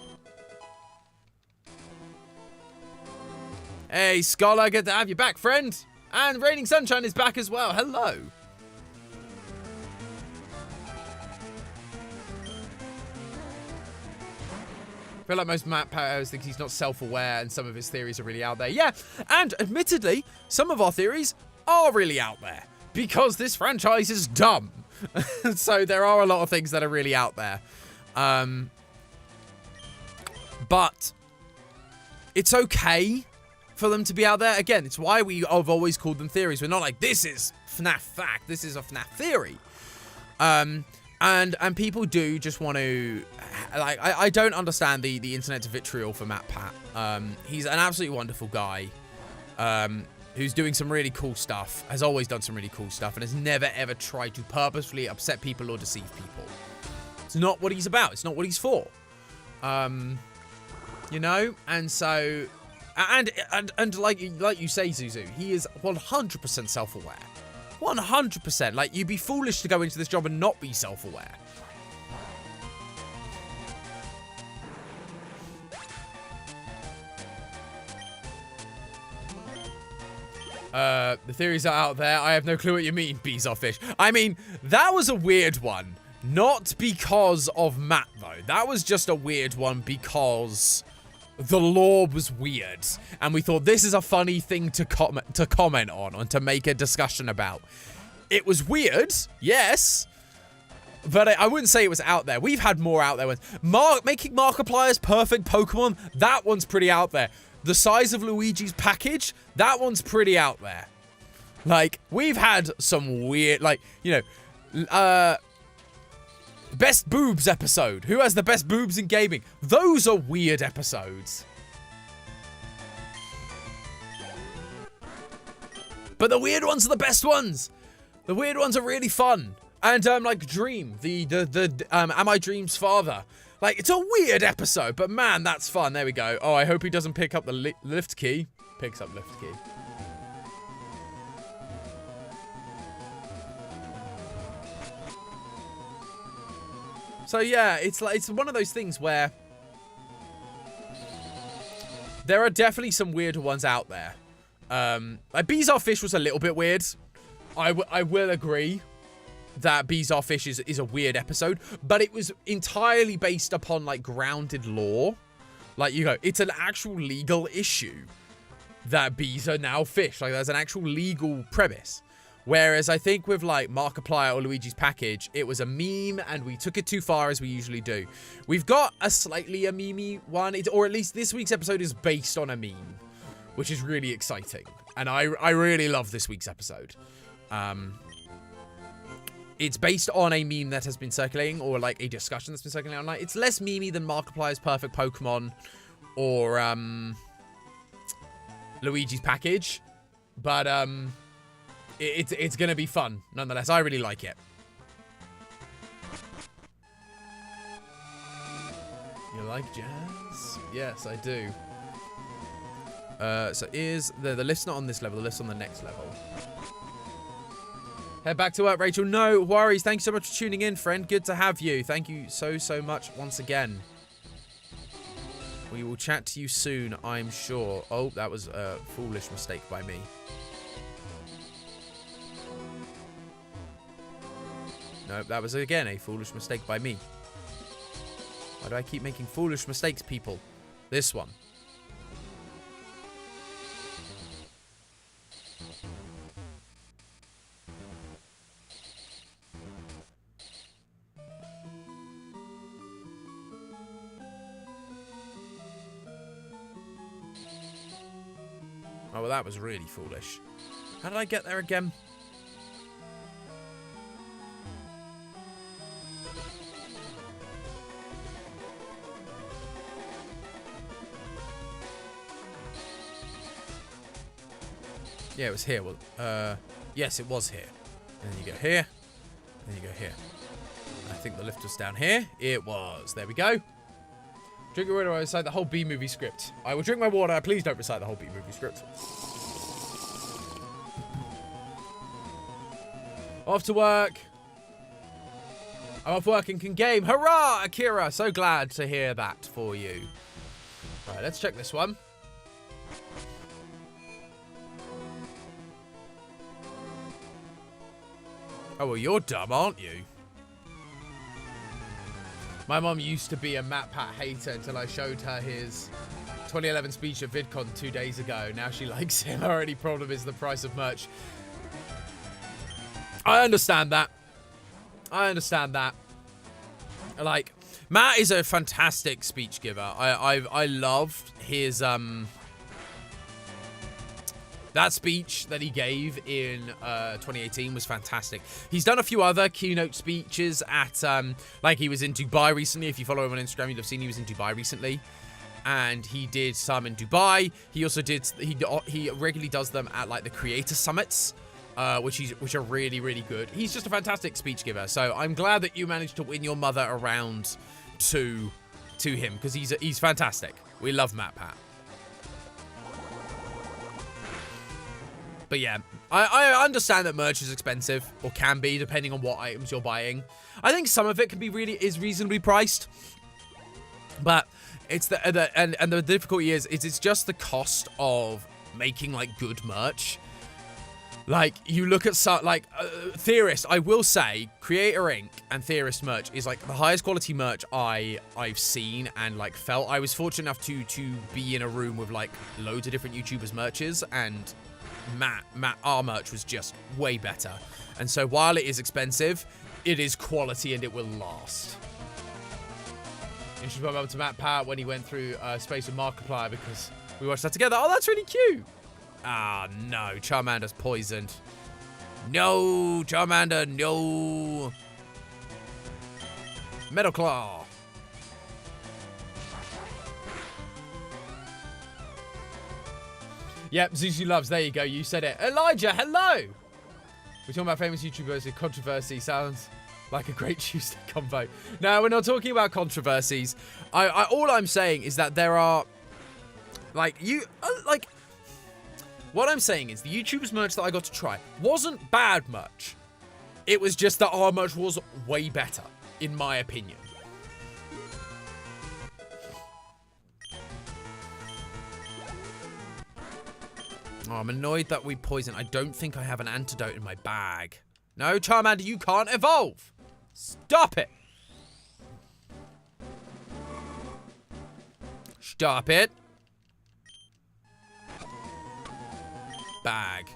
Speaker 1: Hey, Scholar, good to have you back, friend. And Raining Sunshine is back as well. Hello. I feel like most Matt players think he's not self-aware and some of his theories are really out there. Yeah, and admittedly, some of our theories are really out there because this franchise is dumb. So there are a lot of things that are really out there. But it's okay for them to be out there. Again, it's why we have always called them theories. We're not like, this is FNAF fact. This is a FNAF theory. And people do just want to, like, I don't understand the internet's vitriol for Matt Pat. He's an absolutely wonderful guy, who's doing some really cool stuff, has always done some really cool stuff, and has never ever tried to purposefully upset people or deceive people. It's not what he's about. It's not what he's for. You know, and so, and like you say, Zuzu, he is 100% self-aware. 100%. Like, you'd be foolish to go into this job and not be self-aware. The theories are out there. I have no clue what you mean, bees are fish. I mean, that was a weird one. Not because of Matt, though. That was just a weird one because the lore was weird, and we thought this is a funny thing to comment on and to make a discussion about. It was weird, yes, but I wouldn't say it was out there. We've had more out there ones. Making Markiplier's perfect Pokemon, that one's pretty out there. The size of Luigi's package, that one's pretty out there. Like, we've had some weird, like, you know, best boobs episode. Who has the best boobs in gaming? Those are weird episodes. But the weird ones are the best ones. The weird ones are really fun. And, like, Dream. Am I Dream's father? Like, it's a weird episode, but man, that's fun. There we go. Oh, I hope he doesn't pick up the lift key. Picks up lift key. So yeah, it's one of those things where there are definitely some weirder ones out there. Like Bees Are Fish was a little bit weird. I will agree that Bees Are Fish is a weird episode, but it was entirely based upon like grounded lore. Like, you know, it's an actual legal issue that bees are now fish. Like, there's an actual legal premise. Whereas I think with like Markiplier or Luigi's package, it was a meme and we took it too far, as we usually do. We've got a slightly a meme-y one, or at least this week's episode is based on a meme, which is really exciting. And I really love this week's episode. It's based on a meme that has been circulating, or like a discussion that's been circulating online. It's less memey than Markiplier's perfect Pokemon or Luigi's package, but it's gonna be fun nonetheless. I really like it. You like jazz? Yes, I do. So is the lift's not on this level, the lift's on the next level. Head back to work, Rachel. No worries. Thanks so much for tuning in, friend. Good to have you. Thank you so much once again. We will chat to you soon, I'm sure. Oh, that was a foolish mistake by me. No, that was, again, a foolish mistake by me. Why do I keep making foolish mistakes, people? This one. Oh, well, that was really foolish. How did I get there again? Yeah, it was here. Well, yes, it was here. And then you go here. And then you go here. I think the lift was down here. It was. There we go. Drink your water or recite the whole B-movie script. I will drink my water. Please don't recite the whole B-movie script. Off to work. I'm off work and can game. Hurrah, Akira. So glad to hear that for you. Right, let's check this one. Oh, well, you're dumb, aren't you? My mom used to be a MatPat hater until I showed her his 2011 speech at VidCon 2 days ago. Now she likes him. Her only problem is the price of merch. I understand that. I understand that. Like, Matt is a fantastic speech giver. I loved his that speech that he gave in 2018 was fantastic. He's done a few other keynote speeches at, like he was in Dubai recently. If you follow him on Instagram, you'll have seen he was in Dubai recently. And he did some in Dubai. He also did, he regularly does them at like the creator summits, which are really, really good. He's just a fantastic speech giver. So I'm glad that you managed to win your mother around to him, because he's fantastic. We love MatPat. But yeah, I understand that merch is expensive, or can be, depending on what items you're buying. I think some of it can be is reasonably priced, but it's the difficulty is it's just the cost of making like good merch. Like you look at Theorist, I will say Creator Inc. and Theorist merch is like the highest quality merch I've seen and like felt. I was fortunate enough to be in a room with like loads of different YouTubers merches, and our merch was just way better. And so while it is expensive, it is quality and it will last. Introduced my mum to MatPat when he went through Space with Markiplier because we watched that together. Oh, that's really cute. Ah, no. Charmander's poisoned. No, Charmander, no. Metal Claw. Yep, Zuzu loves. There you go. You said it. Elijah, hello. We're talking about famous YouTubers with controversy. Sounds like a great Tuesday convo. No, we're not talking about controversies. All I'm saying is that there are, like, what I'm saying is the YouTubers merch that I got to try wasn't bad merch. It was just that our merch was way better, in my opinion. Oh, I'm annoyed that we poisoned. I don't think I have an antidote in my bag. No, Charmander, you can't evolve. Stop it. Stop it. Bag.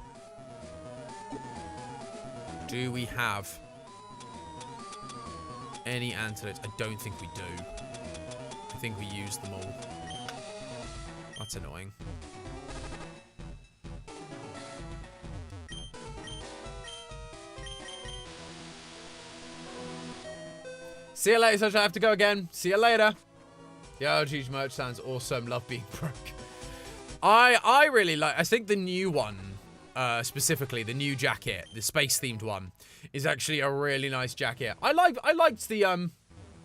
Speaker 1: Do we have any antidotes? I don't think we do. I think we used them all. That's annoying. See you later, Such. I have to go again. See you later. The RG's merch sounds awesome. Love being broke. I really like, I think the new one, specifically the new jacket, the space-themed one, is actually a really nice jacket. I liked the,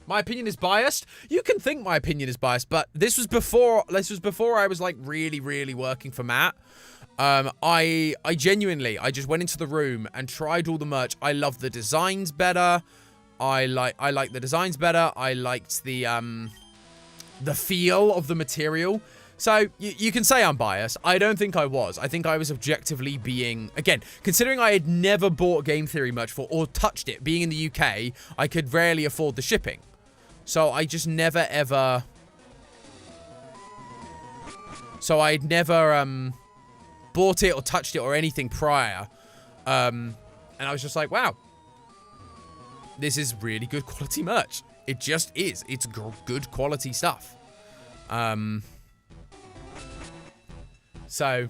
Speaker 1: my opinion is biased. You can think my opinion is biased, but this was before I was like really, really working for Matt. I genuinely, I just went into the room and tried all the merch. I love the designs better. I like the designs better. I liked the feel of the material. So you can say I'm biased. I don't think I was. I think I was objectively being, again, considering I had never bought Game Theory merch for or touched it. Being in the UK, I could rarely afford the shipping. So I just never ever. So I'd never bought it or touched it or anything prior. And I was just like, wow. This is really good quality merch. It just is. It's good quality stuff. So,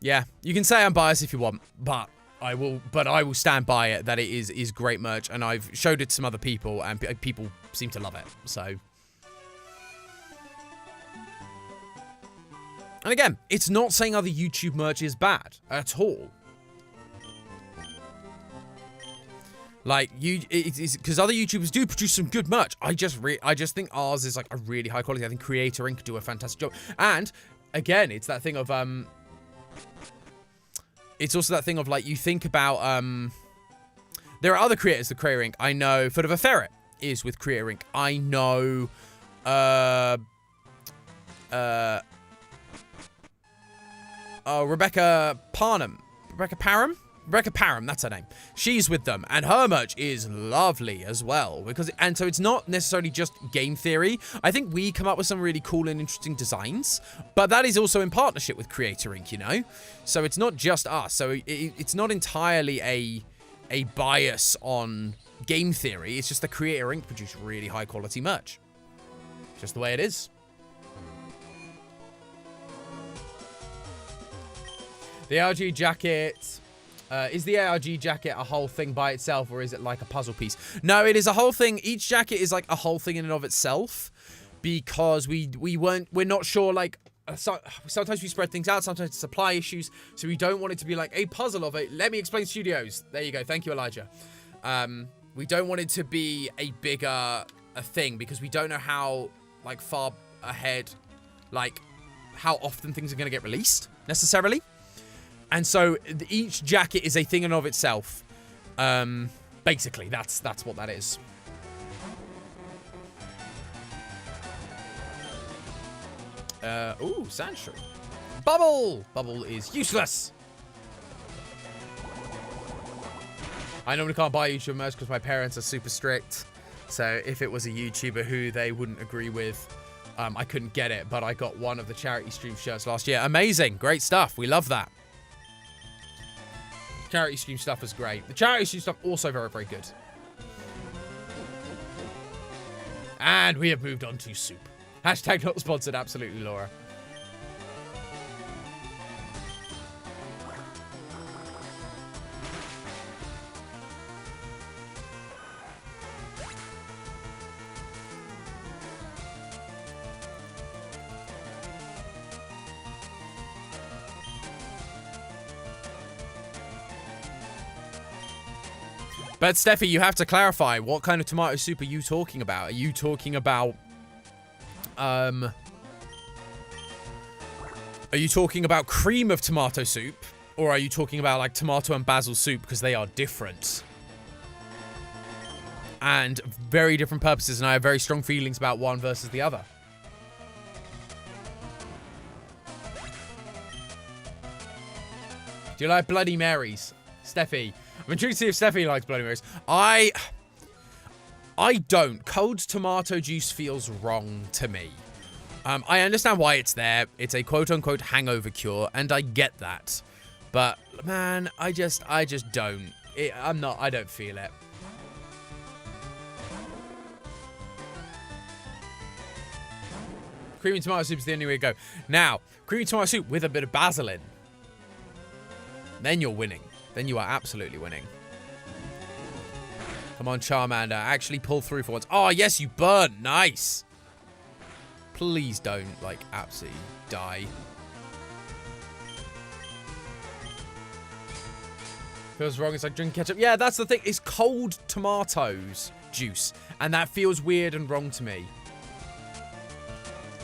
Speaker 1: Yeah, you can say I'm biased if you want, but I will stand by it that it is great merch, and I've showed it to some other people, and people seem to love it. So, and again, it's not saying other YouTube merch is bad at all. Like it's because other YouTubers do produce some good merch. I just think ours is like a really high quality. I think Creator Inc. do a fantastic job, and again, it's that thing of It's also that thing of, like, you think about, there are other creators with Creator Inc. I know Foot of a Ferret is with Creator Inc. I know, Rebecca Parham, that's her name. She's with them, and her merch is lovely as well. And so it's not necessarily just game theory. I think we come up with some really cool and interesting designs, but that is also in partnership with Creator Inc., you know? So it's not just us. So it's not entirely a bias on game theory. It's just that Creator Inc. produce really high quality merch. Just the way it is. The ARG jacket... is the ARG jacket a whole thing by itself, or is it like a puzzle piece? No, it is a whole thing. Each jacket is like a whole thing in and of itself, because we're not sure, like, sometimes we spread things out, sometimes it's supply issues, so we don't want it to be like a puzzle of it. Let me explain studios. There you go. Thank you, Elijah. We don't want it to be a bigger thing, because we don't know how, like, far ahead, like, how often things are going to get released, necessarily. And so each jacket is a thing in and of itself. Basically, that's what that is. Ooh, Sandshrew. Bubble! Bubble is useless. I normally can't buy YouTube merch because my parents are super strict. So if it was a YouTuber who they wouldn't agree with, I couldn't get it. But I got one of the charity stream shirts last year. Amazing. Great stuff. We love that. Charity stream stuff is great. The charity stream stuff also very, very good. And we have moved on to soup. Hashtag not sponsored, absolutely, Laura. But Steffi, you have to clarify, what kind of tomato soup are you talking about? Are you talking about, are you talking about cream of tomato soup? Or are you talking about, like, tomato and basil soup? Because they are different. And very different purposes, and I have very strong feelings about one versus the other. Do you like Bloody Marys? Steffi. I'm intrigued to see if Steffi likes Bloody Marys. I don't. Cold tomato juice feels wrong to me. I understand why it's there. It's a quote-unquote hangover cure, and I get that. But, man, I just don't. I don't feel it. Creamy tomato soup is the only way to go. Now, creamy tomato soup with a bit of basil in. Then you're winning. Then you are absolutely winning. Come on, Charmander. Actually pull through for once. Oh, yes, you burn. Nice. Please don't, like, absolutely die. Feels wrong. It's like drinking ketchup. Yeah, that's the thing. It's cold tomatoes juice. And that feels weird and wrong to me.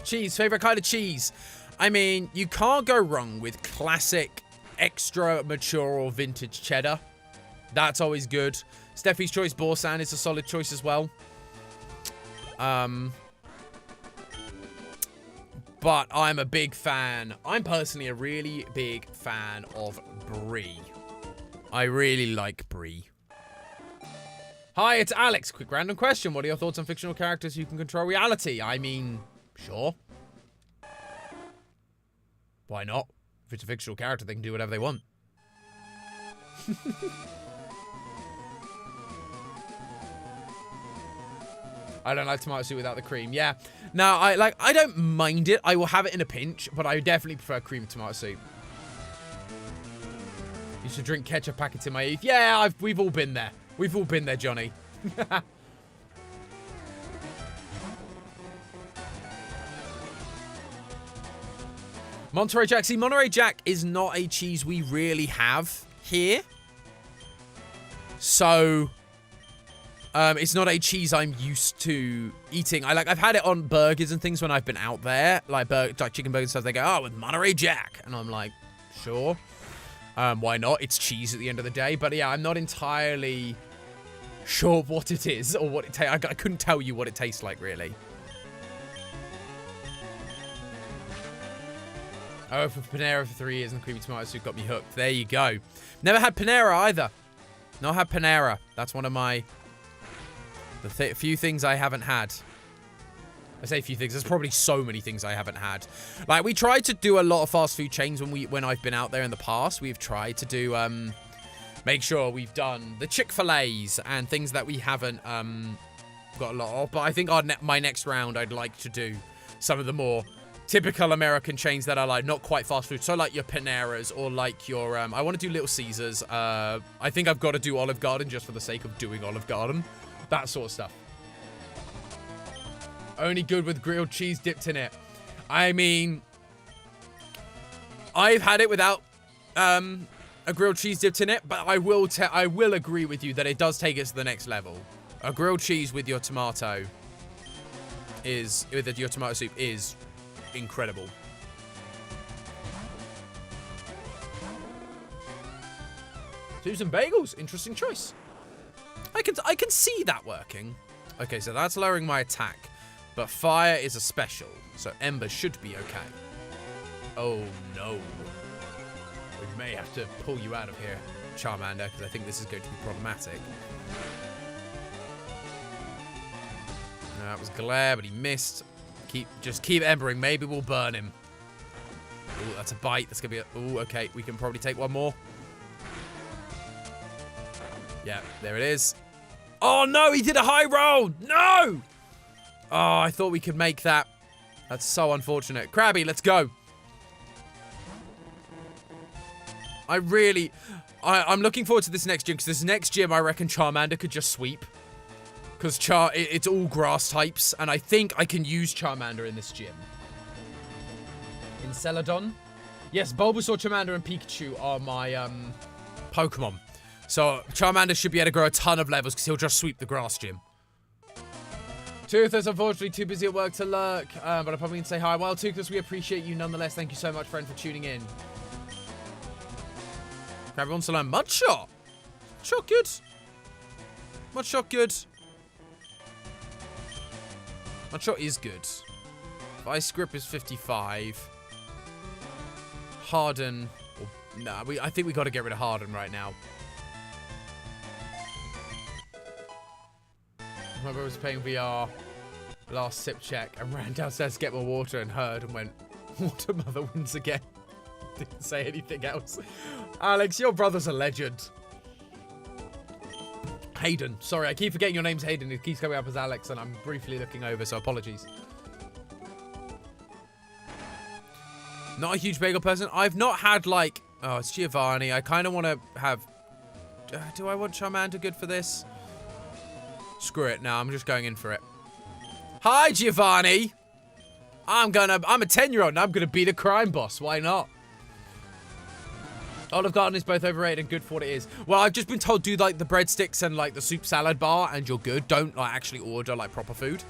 Speaker 1: Cheese. Favorite kind of cheese? I mean, you can't go wrong with classic extra mature or vintage cheddar. That's always good. Steffi's choice Borsan is a solid choice as well. But I'm a big fan. I'm personally a really big fan of Brie. I really like Brie. Hi, it's Alex. Quick random question. What are your thoughts on fictional characters who can control reality? I mean, sure. Why not? If it's a fictional character, they can do whatever they want. I don't like tomato soup without the cream. Yeah. Now, I don't mind it. I will have it in a pinch, but I definitely prefer cream tomato soup. Used to drink ketchup packets in my youth. Yeah, we've all been there. We've all been there, Johnny. Monterey Jack. See, Monterey Jack is not a cheese we really have here. So, it's not a cheese I'm used to eating. I've had it on burgers and things when I've been out there. Like chicken burgers and stuff. They go, oh, with Monterey Jack. And I'm like, sure. Why not? It's cheese at the end of the day. But yeah, I'm not entirely sure what it is or what it tastes. I couldn't tell you what it tastes like, really. Oh, for Panera for 3 years and the creamy tomato soup got me hooked. There you go. Never had Panera either. Not had Panera. That's one of my... the few things I haven't had. I say few things. There's probably so many things I haven't had. Like, we tried to do a lot of fast food chains when I've been out there in the past. We've tried to do, make sure we've done the Chick-fil-A's and things that we haven't got a lot of. But I think my next round, I'd like to do some of the more typical American chains that are like not quite fast food. So like your Paneras or like your, I want to do Little Caesars. I think I've got to do Olive Garden just for the sake of doing Olive Garden. That sort of stuff. Only good with grilled cheese dipped in it. I mean, I've had it without a grilled cheese dipped in it, but I will agree with you that it does take it to the next level. A grilled cheese with your tomato soup is incredible. Susan bagels, interesting choice. I can see that working. Okay, so that's lowering my attack, but fire is a special, so Ember should be okay. Oh no, we may have to pull you out of here, Charmander, because I think this is going to be problematic. No, that was glare, but he missed. Just keep embering. Maybe we'll burn him. Ooh, that's a bite. That's gonna be a... Ooh, okay. We can probably take one more. Yeah, there it is. Oh, no! He did a high roll! No! Oh, I thought we could make that. That's so unfortunate. Krabby, let's go. I'm looking forward to this next gym, because this next gym, I reckon Charmander could just sweep. Because it's all grass types, and I think I can use Charmander in this gym. In Celadon? Yes, Bulbasaur, Charmander, and Pikachu are my Pokemon. So Charmander should be able to grow a ton of levels because he'll just sweep the grass gym. Toothless, unfortunately, too busy at work to lurk, but I probably can say hi. Well, Toothless, we appreciate you nonetheless. Thank you so much, friend, for tuning in. Krabby wants to learn Mudshot. Mudshot good. Mudshot good. Mudshot is good. Ice Grip is 55. Harden. Nah, I think we got to get rid of Harden right now. My brother was playing VR last sip check and ran downstairs to get more water and heard and went, Water Mother wins again. Didn't say anything else. Alex, your brother's a legend. Hayden. Sorry, I keep forgetting your name's Hayden. It keeps coming up as Alex, and I'm briefly looking over, so apologies. Not a huge bagel person. I've not had, like... Oh, it's Giovanni. I kind of want to have... do I want Charmander good for this? Screw it. No, I'm just going in for it. Hi, Giovanni! I'm a 10-year-old, and I'm going to be the crime boss. Why not? Olive Garden is both overrated and good for what it is. Well, I've just been told do like the breadsticks and like the soup salad bar and you're good. Don't like actually order like proper food.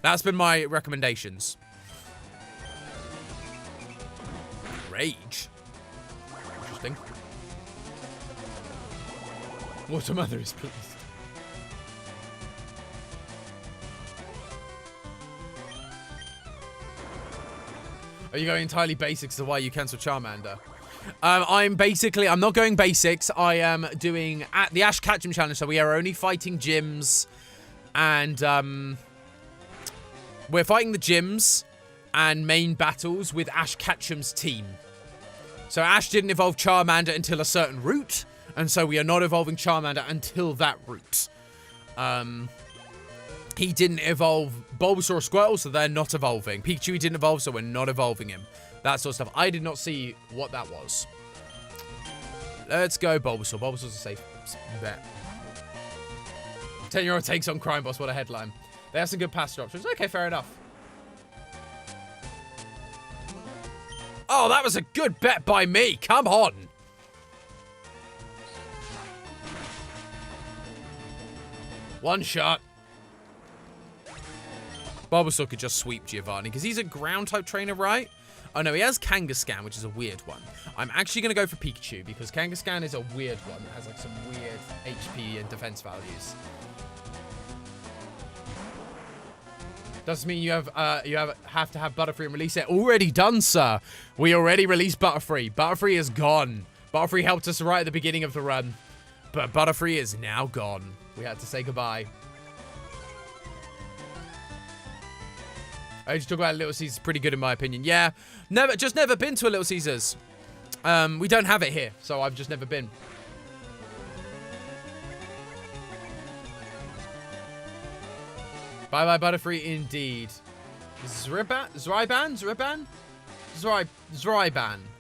Speaker 1: That's been my recommendations. Rage. Interesting. Water Mother is pleased. Are you going entirely basics to why you cancelled Charmander? I'm not going basics. I am doing the Ash Ketchum challenge, so we are only fighting gyms, and we're fighting the gyms and main battles with Ash Ketchum's team. So Ash didn't evolve Charmander until a certain route, and so we are not evolving Charmander until that route. He didn't evolve Bulbasaur or Squirtle, so they're not evolving. Pikachu didn't evolve, so we're not evolving him. That sort of stuff. I did not see what that was. let's go Bulbasaur. Bulbasaur's a safe bet. 10-year-old takes on Crime Boss. What a headline. They have some good passer options. Okay, fair enough. Oh, that was a good bet by me. Come on. One shot. Bulbasaur could just sweep Giovanni because he's a ground-type trainer, right? Oh, no, he has Kangaskhan, which is a weird one. I'm actually going to go for Pikachu because Kangaskhan is a weird one. It has, like, some weird HP and defense values. Doesn't mean you have to have Butterfree and release it. Already done, sir. We already released Butterfree. Butterfree is gone. Butterfree helped us right at the beginning of the run. But Butterfree is now gone. We had to say goodbye. I just talk about Little Caesars. Pretty good in my opinion. Yeah, never been to a Little Caesars. We don't have it here, so I've just never been. Bye bye Butterfree indeed. Zryban,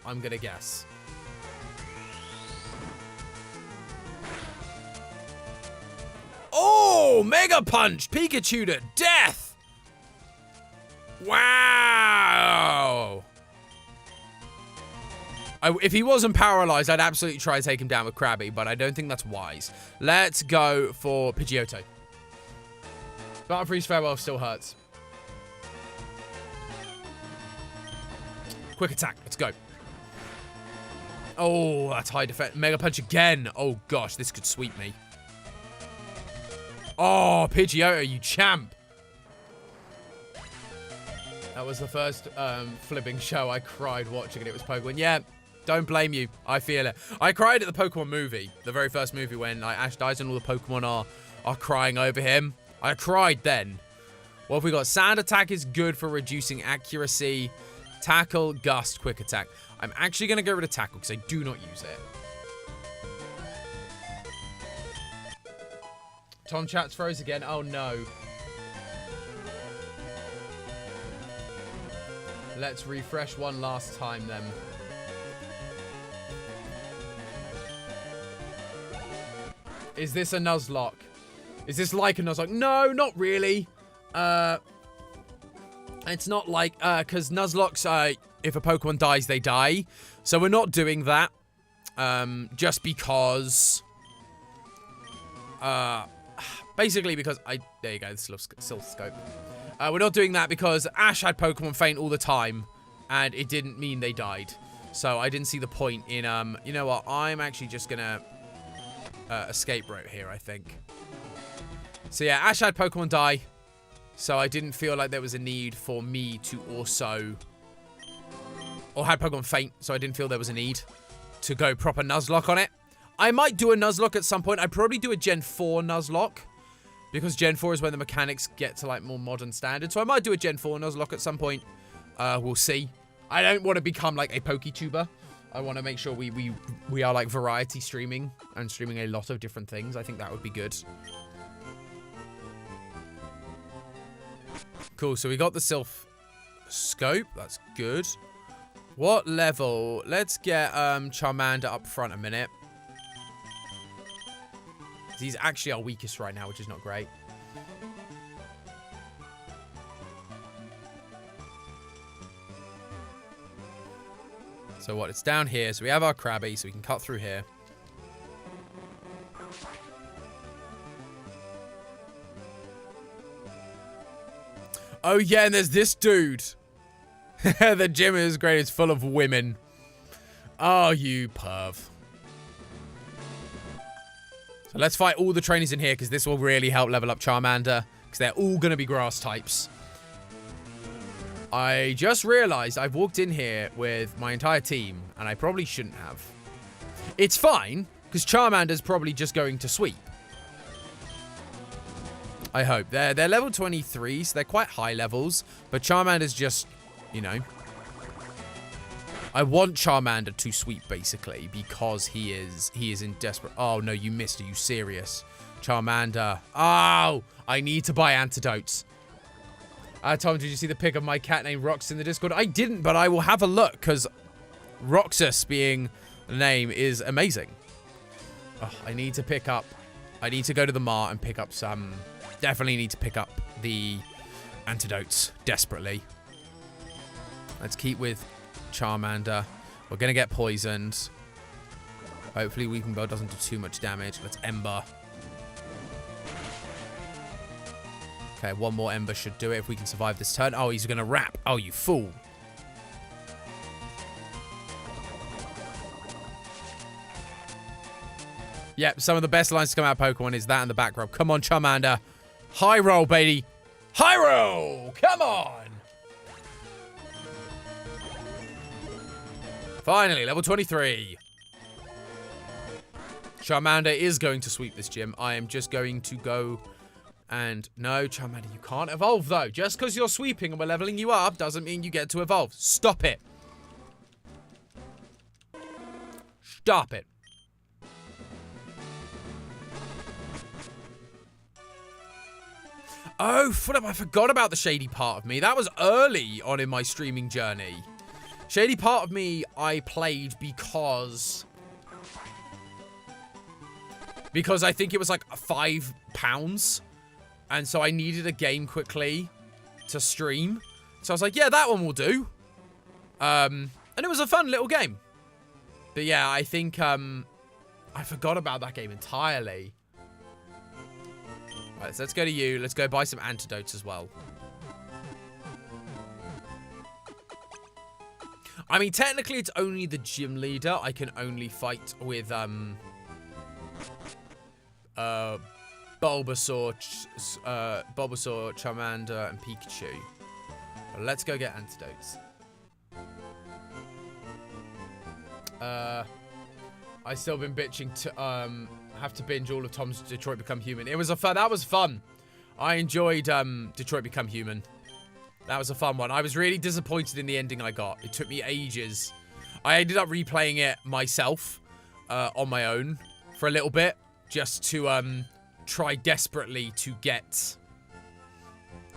Speaker 1: I'm gonna guess. Oh, Mega Punch! Pikachu to death! Wow! If he wasn't paralyzed, I'd absolutely try to take him down with Krabby, but I don't think that's wise. Let's go for Pidgeotto. Butterfree's farewell still hurts. Quick attack. Let's go. Oh, that's high defense. Mega Punch again. Oh, gosh. This could sweep me. Oh, Pidgeotto, you champ. That was the first flipping show I cried watching, and it was Pokemon. Yeah, don't blame you. I feel it. I cried at the Pokemon movie, the very first movie when Ash dies and all the Pokemon are crying over him. I cried then. What have we got? Sand Attack is good for reducing accuracy. Tackle, Gust, Quick Attack. I'm actually going to go rid of Tackle because I do not use it. Tom Chat's froze again. Oh, no. Let's refresh one last time, then. Is this a Nuzlocke? Is this like a Nuzlocke? No, not really. It's not like... Because Nuzlocks, if a Pokemon dies, they die. So we're not doing that. Just because... basically because there you go, the Silph Scope. We're not doing that because Ash had Pokemon faint all the time, and it didn't mean they died. So I didn't see the point in, you know what, I'm actually just gonna escape route here, I think. So yeah, Ash had Pokemon die, so I didn't feel like there was a need for me to also... Or had Pokemon faint, so I didn't feel there was a need to go proper Nuzlocke on it. I might do a Nuzlocke at some point. I'd probably do a Gen 4 Nuzlocke. Because Gen 4 is when the mechanics get to, like, more modern standards. So I might do a Gen 4 Nuzlocke at some point. We'll see. I don't want to become, like, a PokeTuber. I want to make sure we are, like, variety streaming. And streaming a lot of different things. I think that would be good. Cool, so we got the Silph Scope. That's good. What level? Let's get Charmander up front a minute. He's actually our weakest right now, which is not great. So what? It's down here. So we have our Krabby, so we can cut through here. Oh, yeah, and there's this dude. The gym is great. It's full of women. Oh, you perv. So let's fight all the trainers in here, because this will really help level up Charmander. Because they're all going to be grass types. I just realized I've walked in here with my entire team, and I probably shouldn't have. It's fine, because Charmander's probably just going to sweep. I hope. They're level 23, so they're quite high levels. But Charmander's just, you know... I want Charmander to sweep, basically, because he is in desperate... Oh, no, you missed. Are you serious? Charmander. Oh, I need to buy antidotes. Tom, did you see the pic of my cat named Rox in the Discord? I didn't, but I will have a look, because Roxas being the name is amazing. Oh, I need to pick up... I need to go to the mart and pick up some... Definitely need to pick up the antidotes desperately. Let's keep with Charmander. We're going to get poisoned. Hopefully Weeping Bell doesn't do too much damage. Let's Ember. Okay, one more Ember should do it if we can survive this turn. Oh, he's going to wrap. Oh, you fool. Yep, some of the best lines to come out of Pokemon is that and the back row. Come on, Charmander. High roll, baby. High roll. Come on. Finally, level 23. Charmander is going to sweep this gym. I am just going to go and... No, Charmander, you can't evolve, though. Just because you're sweeping and we're leveling you up doesn't mean you get to evolve. Stop it. Stop it. Oh, flip, I forgot about the shady part of me. That was early on in my streaming journey. Shady part of me I played because I think it was like £5. And so I needed a game quickly to stream. So I was like, yeah, that one will do. And it was a fun little game. But yeah, I think I forgot about that game entirely. Right, so let's go to you. Let's go buy some antidotes as well. I mean, technically, it's only the gym leader. I can only fight with, Bulbasaur, Charmander, and Pikachu. But let's go get antidotes. I've still been bitching to, have to binge all of Tom's Detroit Become Human. It was that was fun. I enjoyed Detroit Become Human. That was a fun one. I was really disappointed in the ending I got. It took me ages. I ended up replaying it myself on my own for a little bit just to try desperately to get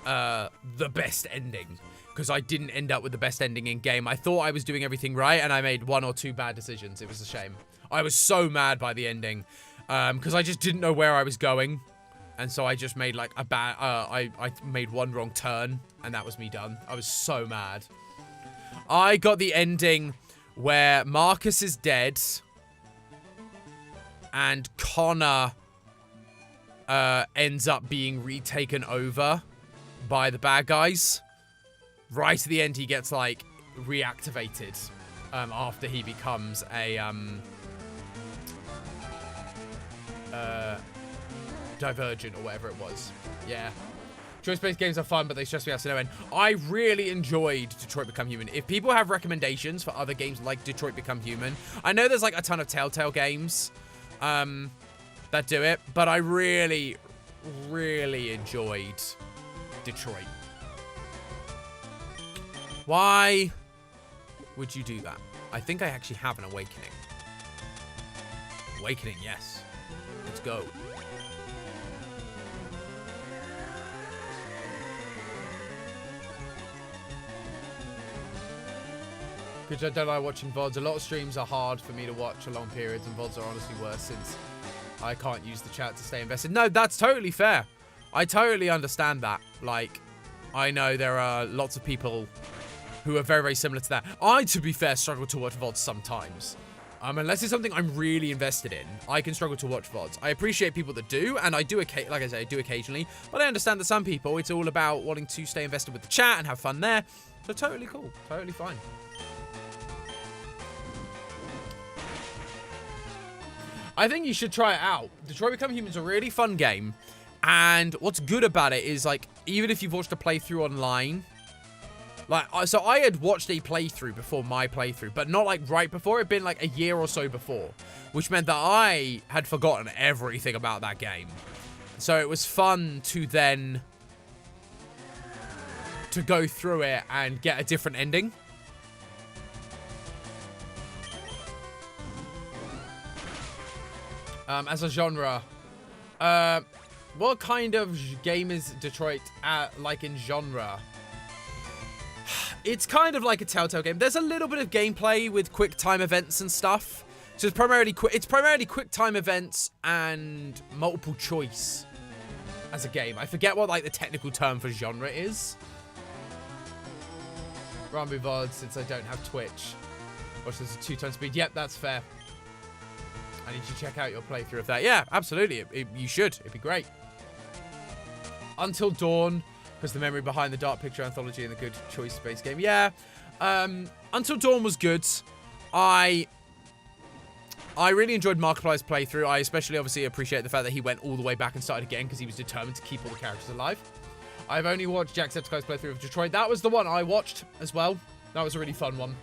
Speaker 1: the best ending, because I didn't end up with the best ending in game. I thought I was doing everything right and I made 1 or 2 bad decisions. It was a shame. I was so mad by the ending. Because I just didn't know where I was going. And so I just made, like, a bad... I made one wrong turn, and that was me done. I was so mad. I got the ending where Marcus is dead. And Connor ends up being retaken over by the bad guys. Right at the end, he gets, like, reactivated after he becomes a... Divergent or whatever it was. Yeah. Choice-based games are fun, but they stress me out to no end. I really enjoyed Detroit Become Human. If people have recommendations for other games like Detroit Become Human, I know there's like a ton of Telltale games that do it, but I really, really enjoyed Detroit. Why would you do that? I think I actually have an awakening. Awakening, yes. Let's go. Because I don't like watching VODs. A lot of streams are hard for me to watch for long periods, and VODs are honestly worse since I can't use the chat to stay invested. No, that's totally fair. I totally understand that. Like, I know there are lots of people who are very, very similar to that. I, to be fair, struggle to watch VODs sometimes. Unless it's something I'm really invested in, I can struggle to watch VODs. I appreciate people that do, and I do, like I say, I do occasionally. But I understand that some people, it's all about wanting to stay invested with the chat and have fun there. So totally cool. Totally fine. I think you should try it out. Detroit Become Human is a really fun game. And what's good about it is, like, even if you've watched a playthrough online... Like, so I had watched a playthrough before my playthrough, but not, like, right before. It'd been, like, a year or so before, which meant that I had forgotten everything about that game. So it was fun to then... to go through it and get a different ending. As a genre, what kind of game is Detroit like in genre? It's kind of like a Telltale game. There's a little bit of gameplay with quick time events and stuff. So it's primarily quick time events and multiple choice as a game. I forget what like the technical term for genre is. Rambo VOD since I don't have Twitch. Watch this at 2x speed. Yep, that's fair. I need to check out your playthrough of that. Yeah, absolutely. You should. It'd be great. Until Dawn, because the memory behind the Dark Picture Anthology and the good choice-based game. Yeah. Until Dawn was good. I really enjoyed Markiplier's playthrough. I especially obviously appreciate the fact that he went all the way back and started again because he was determined to keep all the characters alive. I've only watched Jacksepticeye's playthrough of Detroit. That was the one I watched as well. That was a really fun one.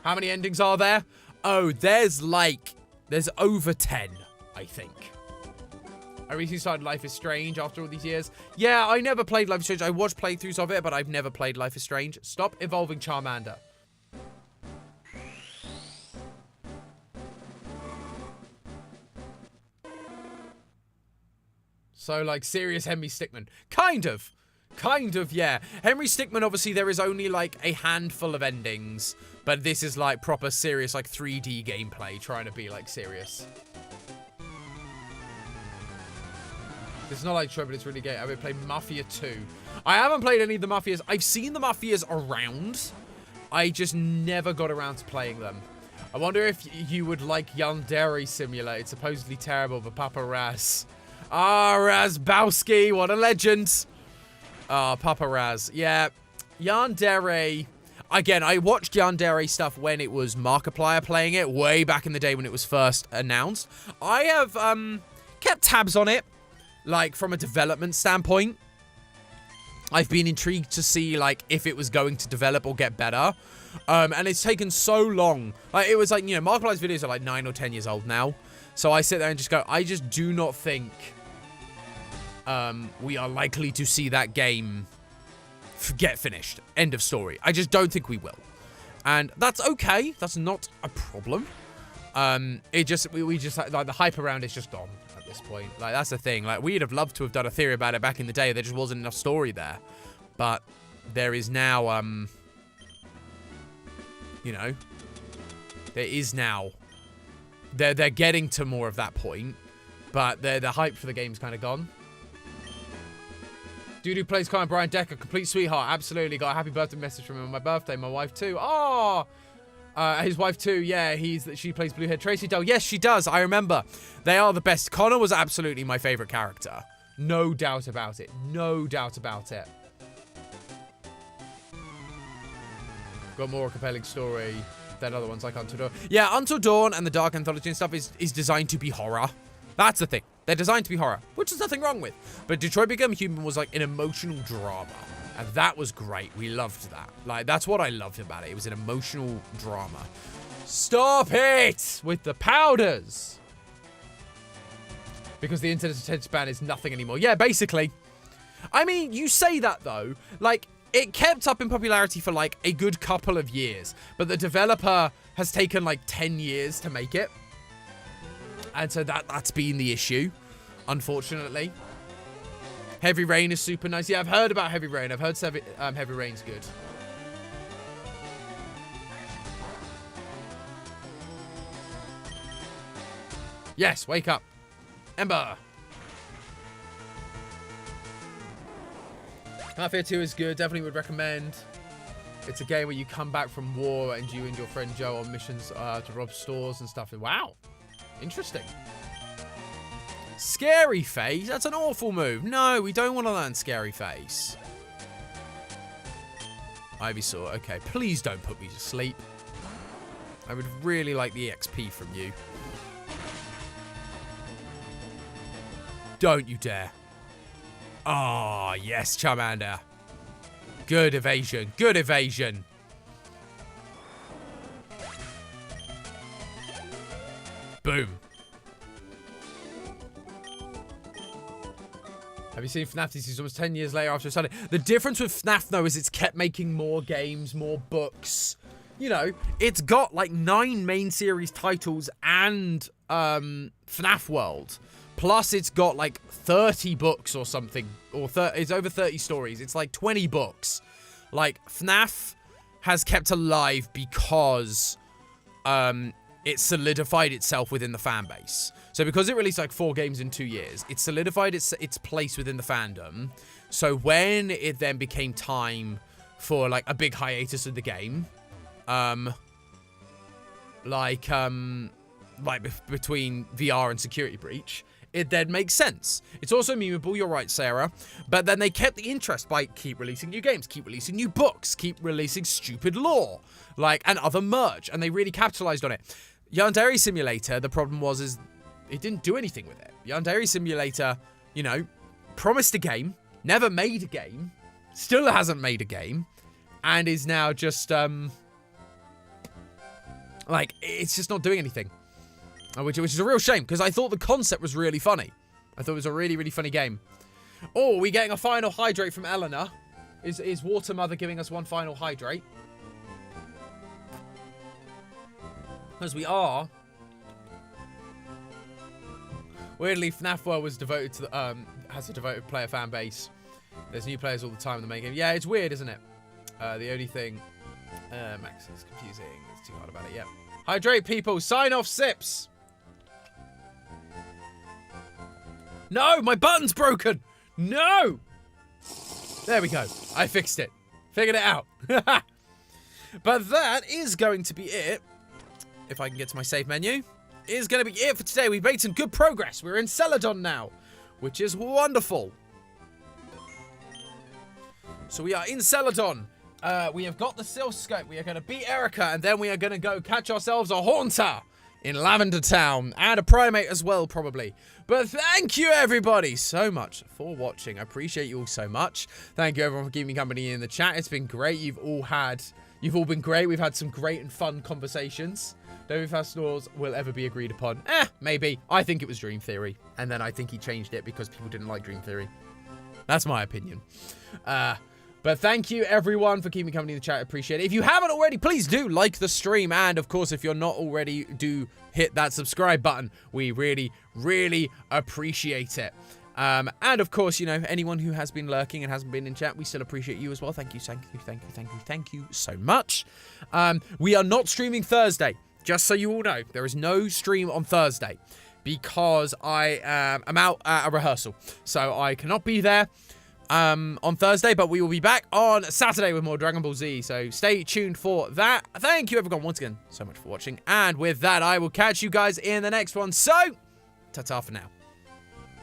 Speaker 1: How many endings are there? Oh, there's over 10, I think. I recently started Life is Strange after all these years. Yeah, I never played Life is Strange. I watched playthroughs of it, but I've never played Life is Strange. Stop evolving Charmander. So, like, serious Henry Stickmin. Kind of, yeah. Henry Stickmin, obviously, there is only, like, a handful of endings. But this is, like, proper serious, like, 3D gameplay. Trying to be, like, serious. It's not like Detroit, but it's really gay. I would play Mafia 2. I haven't played any of the Mafias. I've seen the Mafias around. I just never got around to playing them. I wonder if you would like Yandere Simulator. It's supposedly terrible, but Papa Raz. Ah, Razbowski. What a legend. Ah, Papa Raz. Yeah. Yandere. Again, I watched Yandere stuff when it was Markiplier playing it. Way back in the day when it was first announced. I have kept tabs on it. Like, from a development standpoint, I've been intrigued to see, like, if it was going to develop or get better. And it's taken so long. Like, it was like, you know, Markiplier's videos are like 9 or 10 years old now. So I sit there and just go, I just do not think we are likely to see that game get finished. End of story. I just don't think we will. And that's okay. That's not a problem. We just, like, the hype around it's just gone. Point. Like, that's the thing. Like, we'd have loved to have done a theory about it back in the day. There just wasn't enough story there. But there is now, you know, there is now. They're getting to more of that point. But the hype for the game's kind of gone. Dude who plays Colin Brian Decker, complete sweetheart. Absolutely. Got a happy birthday message from him on my birthday. My wife too. Oh! His wife too, yeah, she plays Bluehead Tracy Doll. Yes, she does, I remember. They are the best. Connor was absolutely my favorite character. No doubt about it. No doubt about it. Got more compelling story than other ones like Until Dawn. Yeah, Until Dawn and the Dark Anthology and stuff is designed to be horror. That's the thing. They're designed to be horror, which there's nothing wrong with. But Detroit Become Human was like an emotional drama. And that was great. We loved that. Like, that's what I loved about it. It was an emotional drama. Stop it with the powders. Because the internet attention span is nothing anymore. Yeah, basically. I mean, you say that, though. Like, it kept up in popularity for, like, a good couple of years. But the developer has taken, like, 10 years to make it. And so that's been the issue, unfortunately. Heavy Rain is super nice. Yeah, I've heard about Heavy Rain. I've heard Heavy Rain's good. Yes, wake up. Ember. Mafia 2 is good. Definitely would recommend. It's a game where you come back from war and you and your friend Joe on missions to rob stores and stuff. Wow. Interesting. Scary Face? That's an awful move. No, we don't want to learn Scary Face. Ivysaur. Okay, please don't put me to sleep. I would really like the XP from you. Don't you dare. Ah, oh, yes, Charmander. Good evasion. Good evasion. Boom. Have you seen FNAF? This is almost 10 years later after it started. The difference with FNAF, though, is it's kept making more games, more books. You know, it's got, like, 9 main series titles and FNAF World. Plus, it's got, like, 30 books or something. Or it's over 30 stories. It's, like, 20 books. Like, FNAF has kept alive because it solidified itself within the fan base. So because it released like 4 games in 2 years, it solidified its place within the fandom. So when it then became time for like a big hiatus of the game, between VR and Security Breach, it then makes sense. It's also memeable, you're right, Sarah. But then they kept the interest by keep releasing new games, keep releasing new books, keep releasing stupid lore, and other merch, and they really capitalized on it. Yandere Simulator, the problem is it didn't do anything with it. Yandere Simulator, promised a game, never made a game, still hasn't made a game, and is now just, it's just not doing anything. Which is a real shame, because I thought the concept was really funny. I thought it was a really, really funny game. Oh, are we getting a final hydrate from Eleanor? Is Water Mother giving us one final hydrate? Because we are. Weirdly, FNAF World was devoted to has a devoted player fan base. There's new players all the time in the main game. Yeah, it's weird, isn't it? The only thing... Max is confusing. It's too hard about it, yeah. Hydrate, people. Sign off, sips. No, my button's broken. No. There we go. I fixed it. Figured it out. But that is going to be it. If I can get to my save menu. Is going to be it for today. We've made some good progress. We're in Celadon now, which is wonderful. So we are in Celadon. We have got the oscilloscope. We are going to beat Erica, and then we are going to go catch ourselves a Haunter in Lavender Town, and a Primate as well, probably. But thank you, everybody, so much for watching. I appreciate you all so much. Thank you, everyone, for keeping me company in the chat. It's been great. You've all been great. We've had some great and fun conversations. Don't know if our scores will ever be agreed upon. Maybe. I think it was Dream Theory, and then I think he changed it because people didn't like Dream Theory. That's my opinion. But thank you, everyone, for keeping me company in the chat. I appreciate it. If you haven't already, please do like the stream. And, of course, if you're not already, do hit that subscribe button. We really, really appreciate it. And, of course, anyone who has been lurking and hasn't been in chat, we still appreciate you as well. Thank you so much. We are not streaming Thursday, just so you all know. There is no stream on Thursday because I am out at a rehearsal. So I cannot be there on Thursday, but we will be back on Saturday with more Dragon Ball Z, so stay tuned for that. Thank you, everyone, once again so much for watching, and with that, I will catch you guys in the next one, so ta-ta for now.